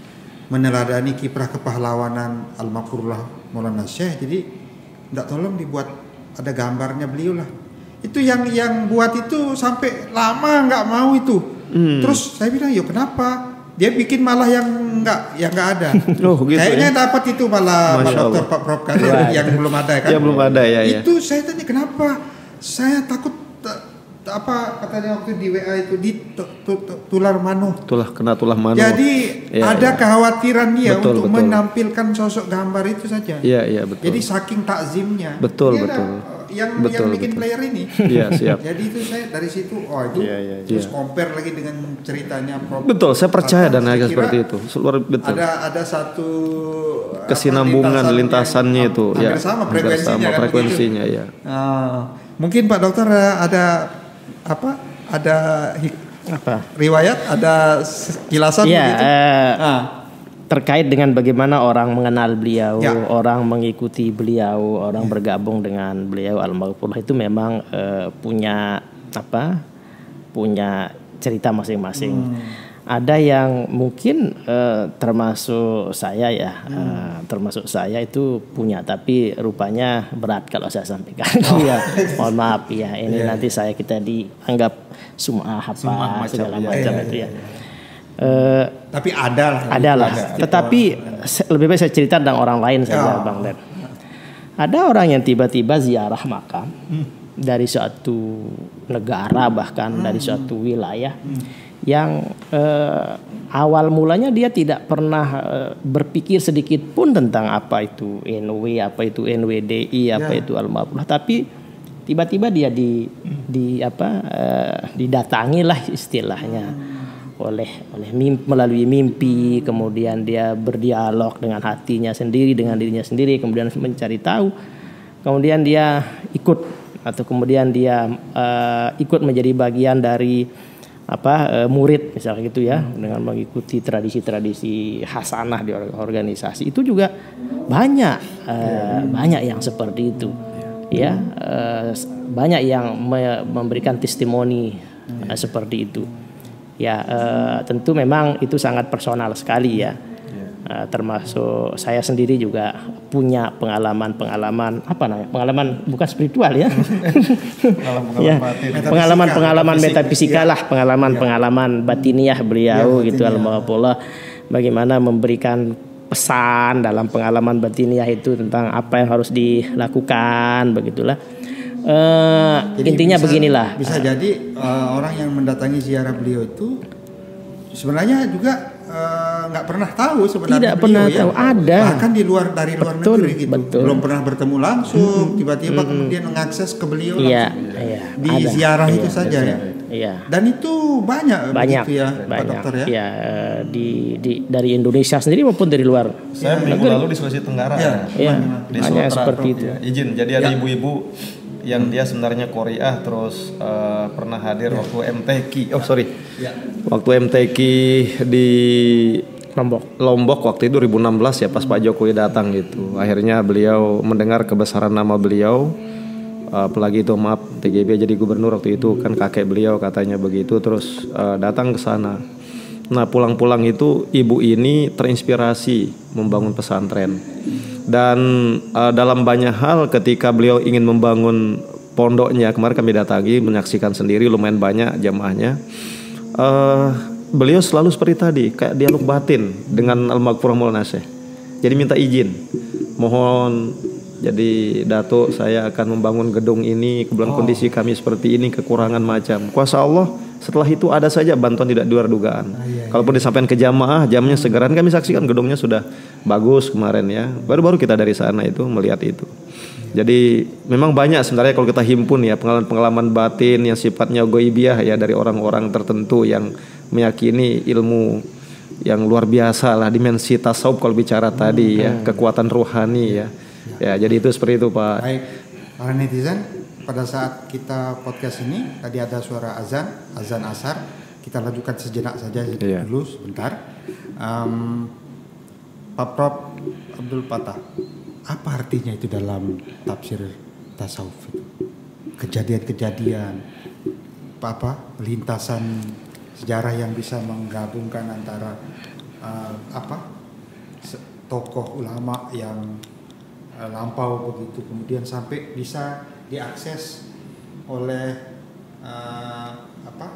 meneladani kiprah kepahlawanan Al-Maghfurullah Maulana Syekh, jadi minta tolong dibuat ada gambarnya beliau lah. Itu yang buat itu sampai lama nggak mau itu. Terus saya bilang, yo kenapa? Dia bikin malah yang nggak ada. Oh, gitu kayaknya ya? dapat itu malah Dr. Pak Prof Kadir yang belum ada kan? Ya belum ada ya. Itu saya tanya kenapa? Saya takut katanya waktu di WA itu tular mano. Kena tulah mano. Jadi ada kekhawatiran dia untuk betul. menampilkan sosok gambar itu saja. Iya betul. Jadi saking takzimnya. Betul. Yang bikin player ini. Iya siap. Jadi itu saya dari situ terus compare lagi dengan ceritanya Prof. Betul, saya percaya dan agak seperti itu. Betul. Ada satu kesinambungan lintasannya itu hampir sama frekuensinya ya. Mungkin Pak Dokter ada riwayat, ada kilasan begitu? Terkait dengan bagaimana orang mengenal beliau, orang mengikuti beliau, orang bergabung dengan beliau Al-Maghfurullah itu memang punya cerita masing-masing. Ada yang mungkin termasuk saya ya, termasuk saya itu punya, tapi rupanya berat kalau saya sampaikan. Ya, mohon maaf ya, ini nanti kita dianggap sum'ah apa segala macam itu ya. Tapi ada lah. Tetapi lebih baik saya cerita tentang orang lain saja, Bang Den. Ada orang yang tiba-tiba ziarah makam dari suatu negara, bahkan dari suatu wilayah yang awal mulanya dia tidak pernah berpikir sedikit pun tentang apa itu NW, apa itu NWDI, apa itu Al-Ma'rufah, tapi tiba-tiba dia didatangi lah istilahnya melalui mimpi, kemudian dia berdialog dengan hatinya sendiri, dengan dirinya sendiri, kemudian mencari tahu, kemudian dia ikut menjadi bagian dari murid misalnya gitu ya, dengan mengikuti tradisi-tradisi hasanah di organisasi. Itu juga banyak yang seperti itu ya, banyak yang memberikan testimoni seperti itu ya. Tentu memang itu sangat personal sekali ya. Termasuk saya sendiri juga punya pengalaman pengalaman bukan spiritual ya, pengalaman metafisika lah, pengalaman batiniah beliau gitu Al-Ma'rufah, bagaimana memberikan pesan dalam pengalaman batiniah itu tentang apa yang harus dilakukan, begitulah. Intinya beginilah. Bisa jadi orang yang mendatangi ziarah beliau itu sebenarnya juga nggak pernah tahu sebenarnya. Tidak pernah tahu ada. Bahkan dari luar negeri gitu. Belum pernah bertemu langsung. Tiba-tiba kemudian mengakses ke beliau langsung. Di ziarah itu saja ya. Iya. Dan itu banyak begitu ya, Pak Dokter ya. Ya, dari Indonesia sendiri maupun dari luar. Saya minggu lalu di Sulawesi Tenggara di Sumatera seperti itu. Ya. Izin. Jadi ada ibu-ibu yang dia sebenarnya Korea, terus pernah hadir waktu MTQ. Waktu MTQ di Lombok waktu itu 2016 ya, pas Pak Jokowi datang gitu. Akhirnya beliau mendengar kebesaran nama beliau, apalagi itu TGB jadi gubernur waktu itu kan kakek beliau katanya begitu, terus datang ke sana. Nah, pulang-pulang itu ibu ini terinspirasi membangun pesantren. Dan dalam banyak hal ketika beliau ingin membangun pondoknya, kemarin kami datangi menyaksikan sendiri, lumayan banyak jamaahnya. Beliau selalu seperti tadi, kayak dialog batin dengan Al-Maghfurah Maulana Syekh. Jadi minta izin, mohon jadi Datuk, saya akan membangun gedung ini, kebetulan kondisi kami seperti ini, kekurangan macam. Kuasa Allah, setelah itu ada saja bantuan tidak di luar dugaan. Kalaupun disampaikan ke jamaah, jamnya segeran, kami saksikan gedungnya sudah bagus kemarin ya. Baru-baru kita dari sana itu melihat itu. Jadi memang banyak sebenarnya kalau kita himpun ya, pengalaman batin yang sifatnya ghaibiyah ya, dari orang-orang tertentu yang meyakini ilmu yang luar biasa lah, dimensi tasawuf kalau bicara tadi ya, kekuatan rohani ya. Ya, jadi itu seperti itu Pak. Baik, para netizen, pada saat kita podcast ini tadi ada suara azan asar. Kita lanjutkan sejenak saja dulu sebentar. Pak Prof Abdul Fattah, apa artinya itu dalam tafsir tasawuf itu? Kejadian-kejadian lintasan sejarah yang bisa menggabungkan antara tokoh ulama yang lampau begitu, kemudian sampai bisa diakses oleh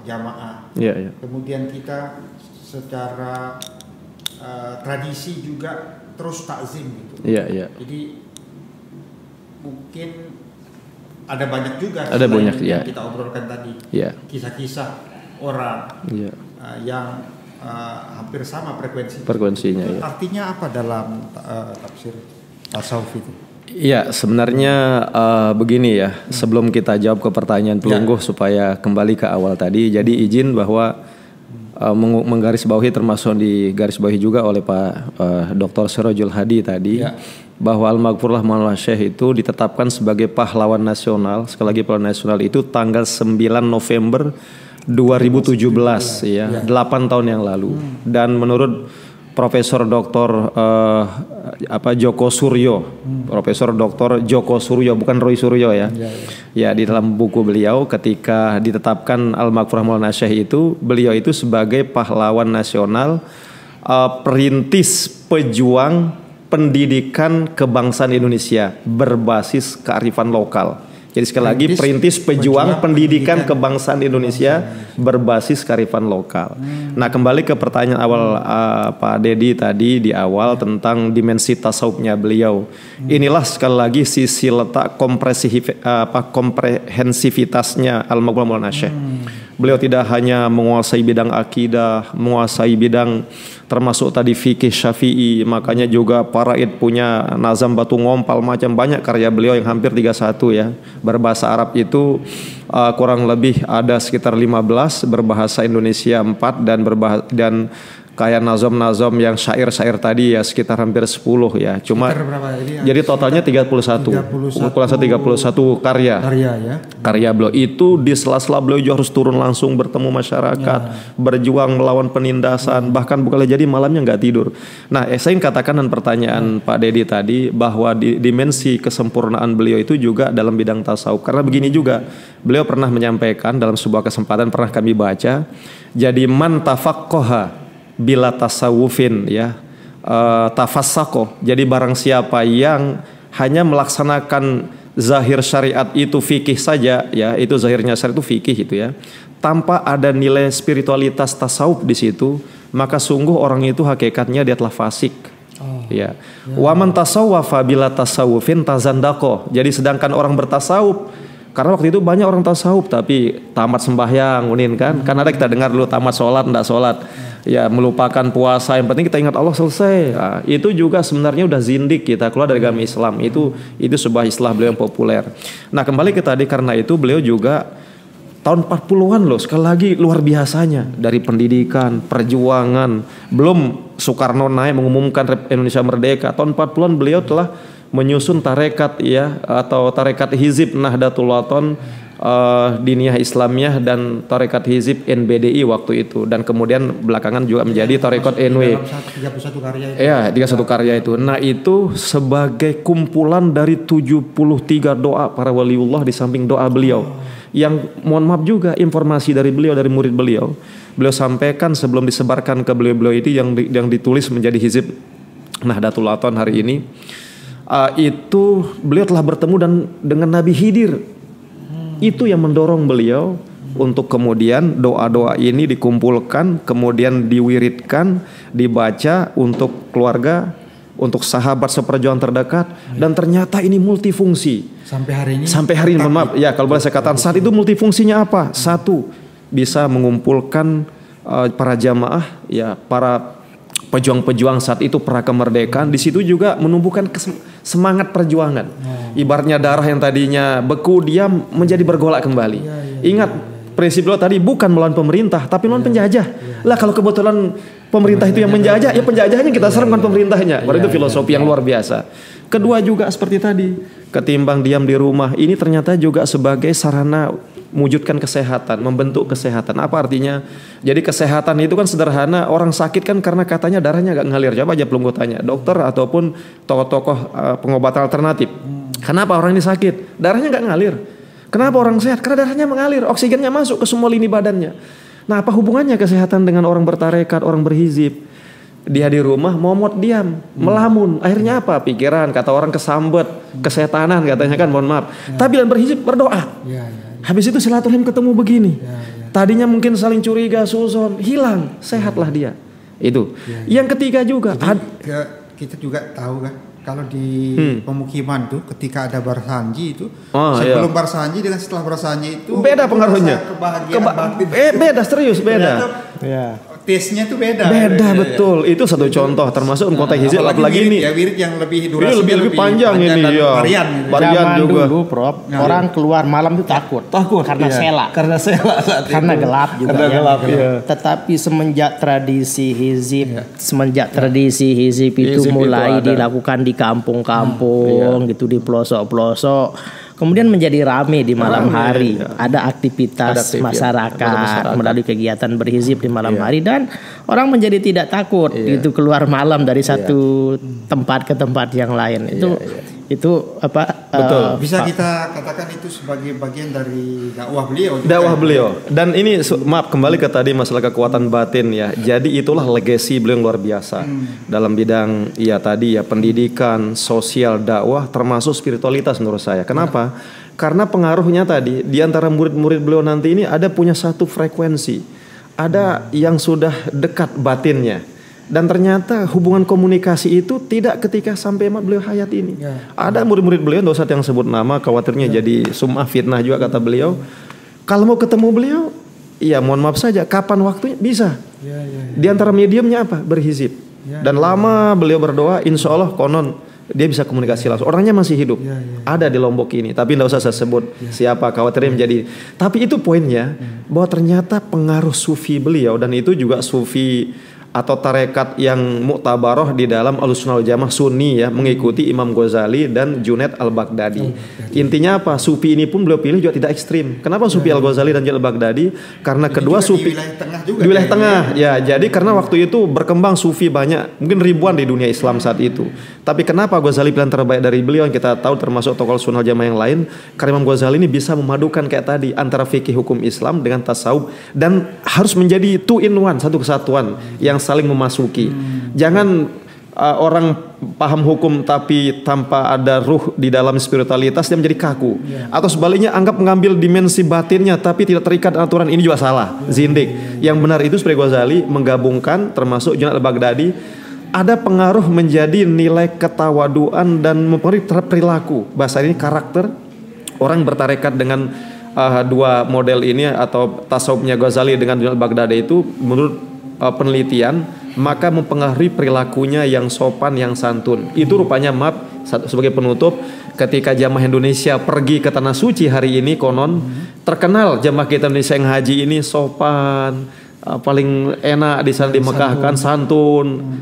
jamaah. Kemudian kita secara tradisi juga terus takzim gitu. Jadi mungkin ada banyak juga yang kita obrolkan tadi, kisah-kisah orang yang hampir sama frekuensinya. Artinya apa dalam tafsir tasawuf itu? Iya, sebenarnya begini ya, sebelum kita jawab ke pertanyaan pelungguh supaya kembali ke awal tadi, jadi izin bahwa menggarisbawahi, termasuk digarisbawahi juga oleh Pak Dr. Sirajul Hadi tadi, bahwa Al-Maghfurah Maulana Syekh itu ditetapkan sebagai pahlawan nasional. Sekali lagi, pahlawan nasional itu tanggal 9 November 2017 ya, 8 tahun yang lalu. Dan menurut Profesor Dr. Joko Suryo, Profesor Dr. Joko Suryo, bukan Roy Suryo ya. Ya, di dalam buku beliau ketika ditetapkan Al-Maghfurah Maulana Syekh itu, beliau itu sebagai pahlawan nasional, perintis pejuang pendidikan kebangsaan Indonesia berbasis kearifan lokal. Jadi sekali lagi perintis pejuang pendidikan kebangsaan Indonesia berbasis kearifan lokal. Nah, kembali ke pertanyaan awal Pak Dedi tadi di awal tentang dimensi tasawufnya beliau. Inilah sekali lagi sisi letak komprehensivitasnya Al-Maghfurah Maulana Syekh. Beliau tidak hanya menguasai bidang akidah, menguasai bidang termasuk tadi fikih Syafi'i, makanya juga Paraid punya Nazam Batu Ngompal, macam banyak karya beliau yang hampir 31 ya. Berbahasa Arab itu kurang lebih ada sekitar 15, berbahasa Indonesia 4 dan kayak nazam-nazam yang syair-syair tadi ya sekitar hampir 10 ya. Cuma jadi totalnya 31 karya. Karya beliau itu di sela-sela beliau juga harus turun langsung bertemu masyarakat, berjuang melawan penindasan, bahkan bukan jadi malamnya nggak tidur. Nah, saya ingin katakan dan pertanyaan Pak Dedi tadi bahwa dimensi kesempurnaan beliau itu juga dalam bidang tasawuf. Karena begini juga, beliau pernah menyampaikan dalam sebuah kesempatan pernah kami baca, jadi man tafaqqaha bila tasawufin ya tafassaqo. Jadi barang siapa yang hanya melaksanakan zahir syariat itu fikih saja ya, itu zahirnya syariat itu fikih itu ya, tanpa ada nilai spiritualitas tasawuf di situ, maka sungguh orang itu hakikatnya dia telah fasik. Ya. Wa man tasawwafa bila tasawufin tazandaqo. Jadi sedangkan orang bertasawuf, karena waktu itu banyak orang tasawuf tapi tamat sembahyang unin kan. Kan ada kita dengar dulu tamat sholat enggak sholat. Ya, melupakan puasa, yang penting kita ingat Allah selesai. Nah, itu juga sebenarnya udah zindik, kita keluar dari agama Islam. Itu sebuah istilah beliau yang populer. Nah, kembali ke tadi, karena itu beliau juga tahun 40-an loh, sekali lagi luar biasanya, dari pendidikan, perjuangan, belum Soekarno naik mengumumkan Indonesia merdeka. Tahun 40-an beliau telah menyusun tarekat ya, atau tarekat Hizib Nahdlatul Wathon, Diniyah Islamiyah, dan tarekat Hizib NBDI waktu itu, dan kemudian belakangan juga menjadi tarekat NW. 31 karya itu. Ya, 31 karya itu. Nah, itu sebagai kumpulan dari 73 doa para waliullah di samping doa beliau. Yang mohon maaf juga informasi dari beliau, dari murid beliau sampaikan sebelum disebarkan ke beliau itu yang ditulis menjadi Hizib Nahdlatul Wathon hari ini. Itu beliau telah bertemu dengan Nabi Khidir. Itu yang mendorong beliau untuk kemudian doa-doa ini dikumpulkan, kemudian diwiridkan, dibaca untuk keluarga, untuk sahabat seperjuangan terdekat, dan ternyata ini multifungsi. Sampai hari ini, maaf ya kalau boleh saya katakan, saat itu multifungsinya apa? Satu, bisa mengumpulkan para jamaah ya, para pejuang-pejuang saat itu pra kemerdekaan. Di situ juga menumbuhkan semangat perjuangan. Ibaratnya darah yang tadinya beku, dia menjadi bergolak kembali. Ingat prinsip lo tadi, bukan melawan pemerintah tapi melawan penjajah. Lah kalau kebetulan pemerintah itu yang menjajah, ya penjajahnya kita serang, bukan pemerintahnya. Itu filosofi yang luar biasa. Kedua juga seperti tadi, ketimbang diam di rumah, ini ternyata juga sebagai sarana mewujudkan kesehatan, membentuk kesehatan. Apa artinya? Jadi kesehatan itu kan sederhana. Orang sakit kan karena katanya darahnya gak ngalir. Coba aja belum gue tanya dokter ataupun tokoh-tokoh pengobatan alternatif. Kenapa orang ini sakit? Darahnya gak ngalir. Kenapa orang sehat? Karena darahnya mengalir, oksigennya masuk ke semua lini badannya. Nah, apa hubungannya kesehatan dengan orang bertarekat, orang berhizib? Dia di rumah momot diam, melamun. Akhirnya apa? Pikiran, kata orang kesambet, kesetanan katanya kan, mohon maaf. Tapi yang berhizib berdoa. Habis itu silaturahim ketemu begini. Tadinya mungkin saling curiga, suzon, hilang, sehatlah dia. Itu. Yang ketiga juga. Kita juga tahu kan, kalau di pemukiman tuh ketika ada barsanji itu, sebelum barsanji dengan setelah barsanji itu beda pengaruhnya. Beda, serius beda. Taste-nya tuh beda. Betul. Itu satu contoh, termasuk konteks hizib, apalagi ini. Ya, wirid yang lebih durasi, lebih panjang ini ya. Varian juga. Dulu, Prof, orang keluar malam itu takut karena sela. Karena gelap juga. Tetapi semenjak tradisi hizib, itu mulai dilakukan di kampung-kampung gitu, di pelosok-pelosok. Kemudian menjadi rame di malam hari, ada aktivitas masyarakat melalui kegiatan berhizib di malam hari, dan orang menjadi tidak takut itu keluar malam dari satu tempat ke tempat yang lain. Itu apa? Betul. Bisa kita katakan itu sebagai bagian dari dakwah beliau. Dakwah beliau. Dan ini maaf kembali ke tadi masalah kekuatan batin ya. Jadi itulah legacy beliau yang luar biasa dalam bidang tadi pendidikan, sosial, dakwah, termasuk spiritualitas menurut saya. Kenapa? Karena pengaruhnya tadi di antara murid-murid beliau nanti ini ada punya satu frekuensi. Ada yang sudah dekat batinnya. Dan ternyata hubungan komunikasi itu tidak ketika sampai beliau hayat ini. Ada murid-murid beliau, tidak usah yang sebut nama, khawatirnya jadi sum'ah fitnah juga kata beliau. Kalau mau ketemu beliau, ya mohon maaf saja, kapan waktunya bisa. Di antara mediumnya apa? Berhizib. Dan lama beliau berdoa, insya Allah konon dia bisa komunikasi langsung. Orangnya masih hidup. Ada di Lombok ini, tapi tidak usah saya sebut siapa, khawatirnya menjadi. Tapi itu poinnya, bahwa ternyata pengaruh sufi beliau, dan itu juga sufi atau tarekat yang muktabaroh di dalam Ahlussunnah wal Jamaah Sunni ya, mengikuti Imam Ghazali dan Junaid al-Baghdadi. Intinya apa? Sufi ini pun beliau pilih juga tidak ekstrim. Kenapa Sufi al-Ghazali dan Junaid al-Baghdadi? Karena kedua Sufi di wilayah tengah juga. Di wilayah tengah ya. Jadi karena waktu itu berkembang Sufi banyak, mungkin ribuan di dunia Islam saat itu. Tapi kenapa Ghazali pilihan terbaik dari beliau yang kita tahu termasuk tokoh Sunnah Jamaah yang lain? Karena Imam Ghazali ini bisa memadukan kayak tadi antara fikih hukum Islam dengan tasawuf, dan harus menjadi two in one, satu kesatuan yang saling memasuki. Jangan orang paham hukum tapi tanpa ada ruh di dalam spiritualitas dia menjadi kaku. Atau sebaliknya anggap mengambil dimensi batinnya tapi tidak terikat aturan, ini juga salah, zindik. Yang benar itu seperti Ghazali menggabungkan termasuk Junaid al-Baghdadi, ada pengaruh menjadi nilai ketawaduan dan mempengaruhi perilaku. Bahasa ini karakter orang bertarekat dengan dua model ini atau tasawufnya Ghazali dengan Junaid al-Baghdadi itu menurut penelitian maka mempengaruhi perilakunya yang sopan, yang santun. Itu rupanya maaf sebagai penutup, ketika jamaah Indonesia pergi ke tanah suci hari ini konon terkenal jamaah kita Indonesia yang haji ini sopan, paling enak di sana di Mekah kan, santun,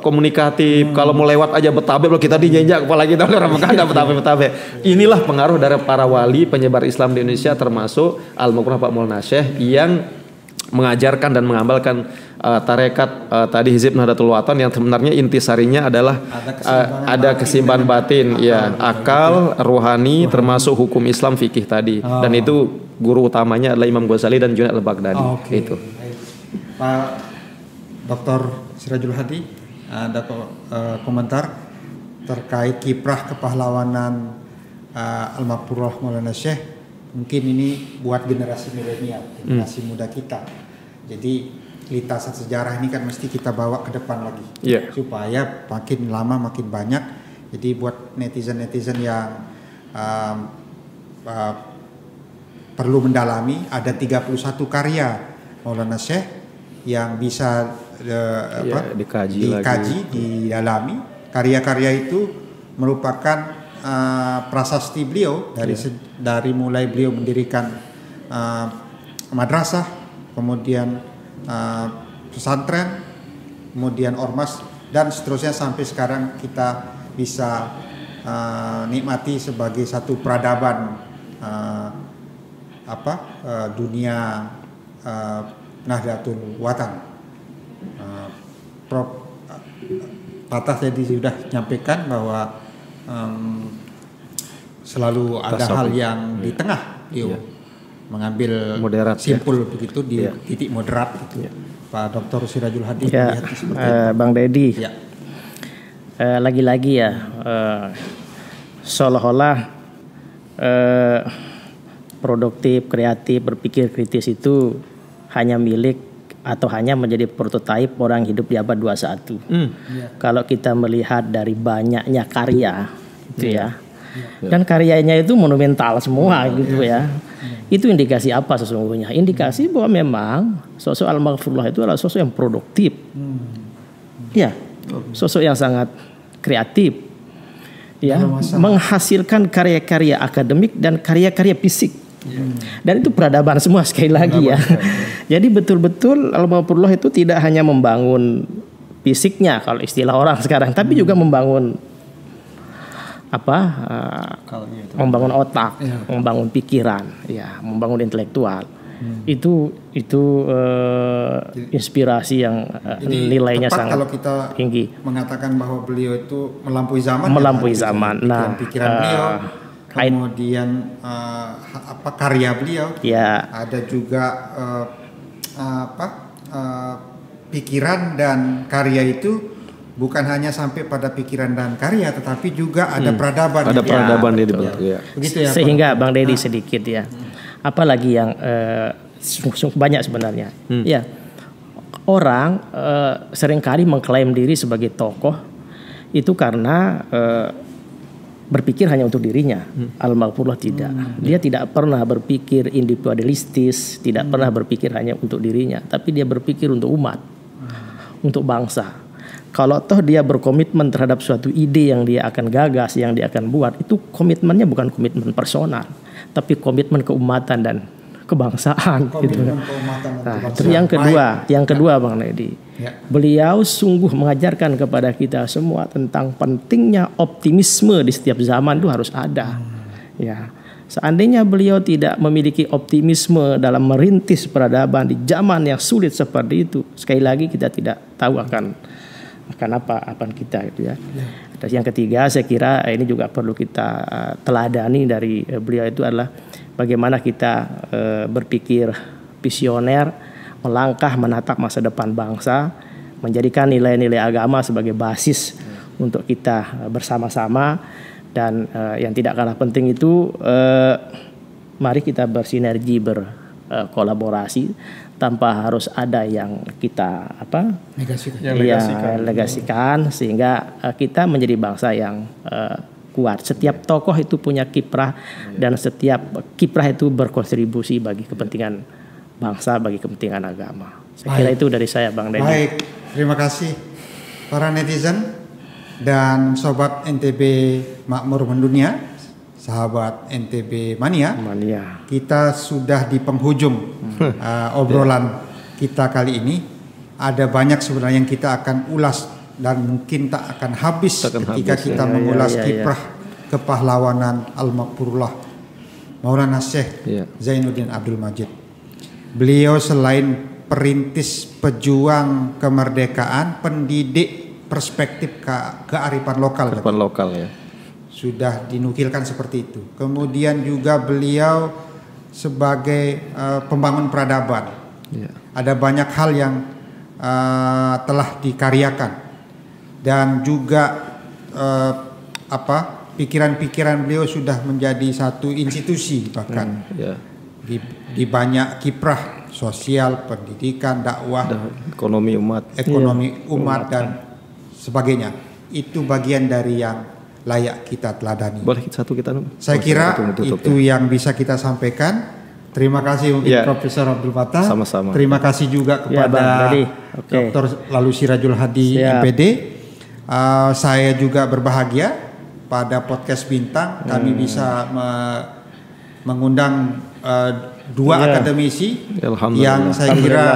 komunikatif. Kalau mau lewat aja betabe, kalau kita dijenjak kepala kita oleh orang Mekah nggak betabe. Inilah pengaruh dari para wali penyebar Islam di Indonesia termasuk Al-Mukarram Pak Maulana Syekh yang mengajarkan dan mengamalkan tarekat tadi Hizib Nahdlatul Watan yang sebenarnya intisarinya adalah ada keseimbangan batin, akal, rohani, termasuk hukum Islam, fikih tadi. Dan itu guru utamanya adalah Imam Ghazali dan Junaid al-Baghdadi. Itu. Pak Dr. Sirajul Hadi, ada komentar terkait kiprah kepahlawanan Al-Maqpurah Maulana Syekh. Mungkin ini buat generasi milenial, generasi muda kita. Jadi lintasan sejarah ini kan mesti kita bawa ke depan lagi, supaya makin lama makin banyak. Jadi buat netizen-netizen yang perlu mendalami, ada 31 karya Maulana Syekh yang bisa dikaji, didalami. Karya-karya itu merupakan prasasti beliau dari mulai beliau mendirikan madrasah, kemudian pesantren, kemudian ormas, dan seterusnya sampai sekarang kita bisa nikmati sebagai satu peradaban dunia Nahdlatul Watan. Prof. Patah tadi sudah menyampaikan bahwa selalu ada hal yang di tengah, mengambil moderat, simpul begitu di titik moderat gitu. Pak Dr. Sirajul Hadi melihat seperti Bang Dedi. Lagi-lagi seolah-olah produktif, kreatif, berpikir kritis itu hanya milik atau hanya menjadi prototipe orang hidup di abad 21. Kalau kita melihat dari banyaknya karya gitu dan karyanya itu monumental semua gitu ya. Itu indikasi apa sesungguhnya? Indikasi bahwa memang sosok Al-Maghfurullah itu adalah sosok yang produktif. Sosok yang sangat kreatif. Menghasilkan karya-karya akademik dan karya-karya fisik. Dan itu peradaban semua sekali lagi Jadi betul-betul Al-Maghfurullah itu tidak hanya membangun fisiknya kalau istilah orang sekarang, tapi juga membangun membangun otak, membangun pikiran, ya, membangun intelektual. Itu inspirasi yang nilainya sangat kalau kita tinggi. Mengatakan bahwa beliau itu melampaui zaman. Melampaui zaman. Nah, pikiran beliau, kemudian karya beliau. Ya. Ada juga pikiran dan karya itu bukan hanya sampai pada pikiran dan karya, tetapi juga ada peradaban. Ada peradaban di dibentuk. Ya. Begitu ya. Sehingga Bang Deddy sedikit ya. Apalagi yang banyak sebenarnya. Ya, orang seringkali mengklaim diri sebagai tokoh itu karena berpikir hanya untuk dirinya. Al-Maghfurullah tidak. Dia tidak pernah berpikir individualistis, tidak pernah berpikir hanya untuk dirinya, tapi dia berpikir untuk umat, untuk bangsa. Kalau toh dia berkomitmen terhadap suatu ide yang dia akan gagas, yang dia akan buat, itu komitmennya bukan komitmen personal, tapi komitmen keumatan dan kebangsaan. Gitu. Nah, yang kedua Bang Deddy, beliau sungguh mengajarkan kepada kita semua tentang pentingnya optimisme di setiap zaman itu harus ada. Ya, seandainya beliau tidak memiliki optimisme dalam merintis peradaban di zaman yang sulit seperti itu, sekali lagi kita tidak tahu akan apa kita gitu ya. Dan yang ketiga saya kira ini juga perlu kita teladani dari beliau itu adalah bagaimana kita berpikir visioner, melangkah menatap masa depan bangsa, menjadikan nilai-nilai agama sebagai basis untuk kita bersama-sama, dan yang tidak kalah penting itu mari kita bersinergi, berkolaborasi tanpa harus ada yang kita legasikan, sehingga kita menjadi bangsa yang kuat. Setiap tokoh itu punya kiprah, dan setiap kiprah itu berkontribusi bagi kepentingan bangsa, bagi kepentingan agama. Saya kira itu dari saya, Bang Deddy. Baik, terima kasih para netizen dan sobat NTB Makmur Mendunia, sahabat NTB Mania. Kita sudah di penghujung obrolan kita kali ini. Ada banyak sebenarnya yang kita akan ulas dan mungkin tak akan habis ketika kita mengulas kiprah kepahlawanan Al-Maghfurullah Maulana Syekh Zainuddin Abdul Majid. Beliau selain perintis pejuang kemerdekaan, pendidik perspektif kearifan lokal. Sudah dinukilkan seperti itu. Kemudian juga beliau sebagai pembangun peradaban. Ada banyak hal yang telah dikaryakan, dan juga pikiran-pikiran beliau sudah menjadi satu institusi bahkan di banyak kiprah sosial, pendidikan, dakwah, ekonomi umat dan sebagainya. Itu bagian dari yang layak kita teladani. Boleh satu kita. Saya kira itu yang bisa kita sampaikan. Terima kasih mungkin Profesor Abdul Fattah. Sama-sama. Terima kasih juga kepada Dr. Lalu Sirajul Hadi MPD. Saya juga berbahagia pada podcast Bintang kami bisa mengundang dua akademisi yang saya kira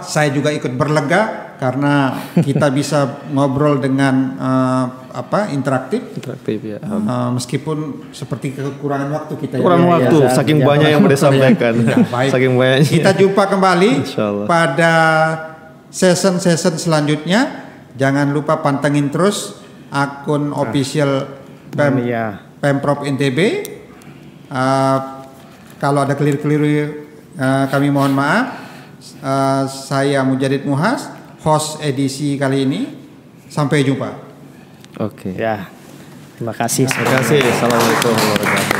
saya juga ikut berlega karena kita bisa ngobrol dengan interaktif meskipun seperti kekurangan waktu kita saking banyak yang mau disampaikan. Saking banyak. Kita jumpa kembali pada season selanjutnya. Jangan lupa pantengin terus akun official Pemprov NTB. Kalau ada keliru-keliru kami mohon maaf. Saya Mujadid Muhas, host edisi kali ini. Sampai jumpa. Terima kasih. Assalamualaikum warahmatullahi wabarakatuh.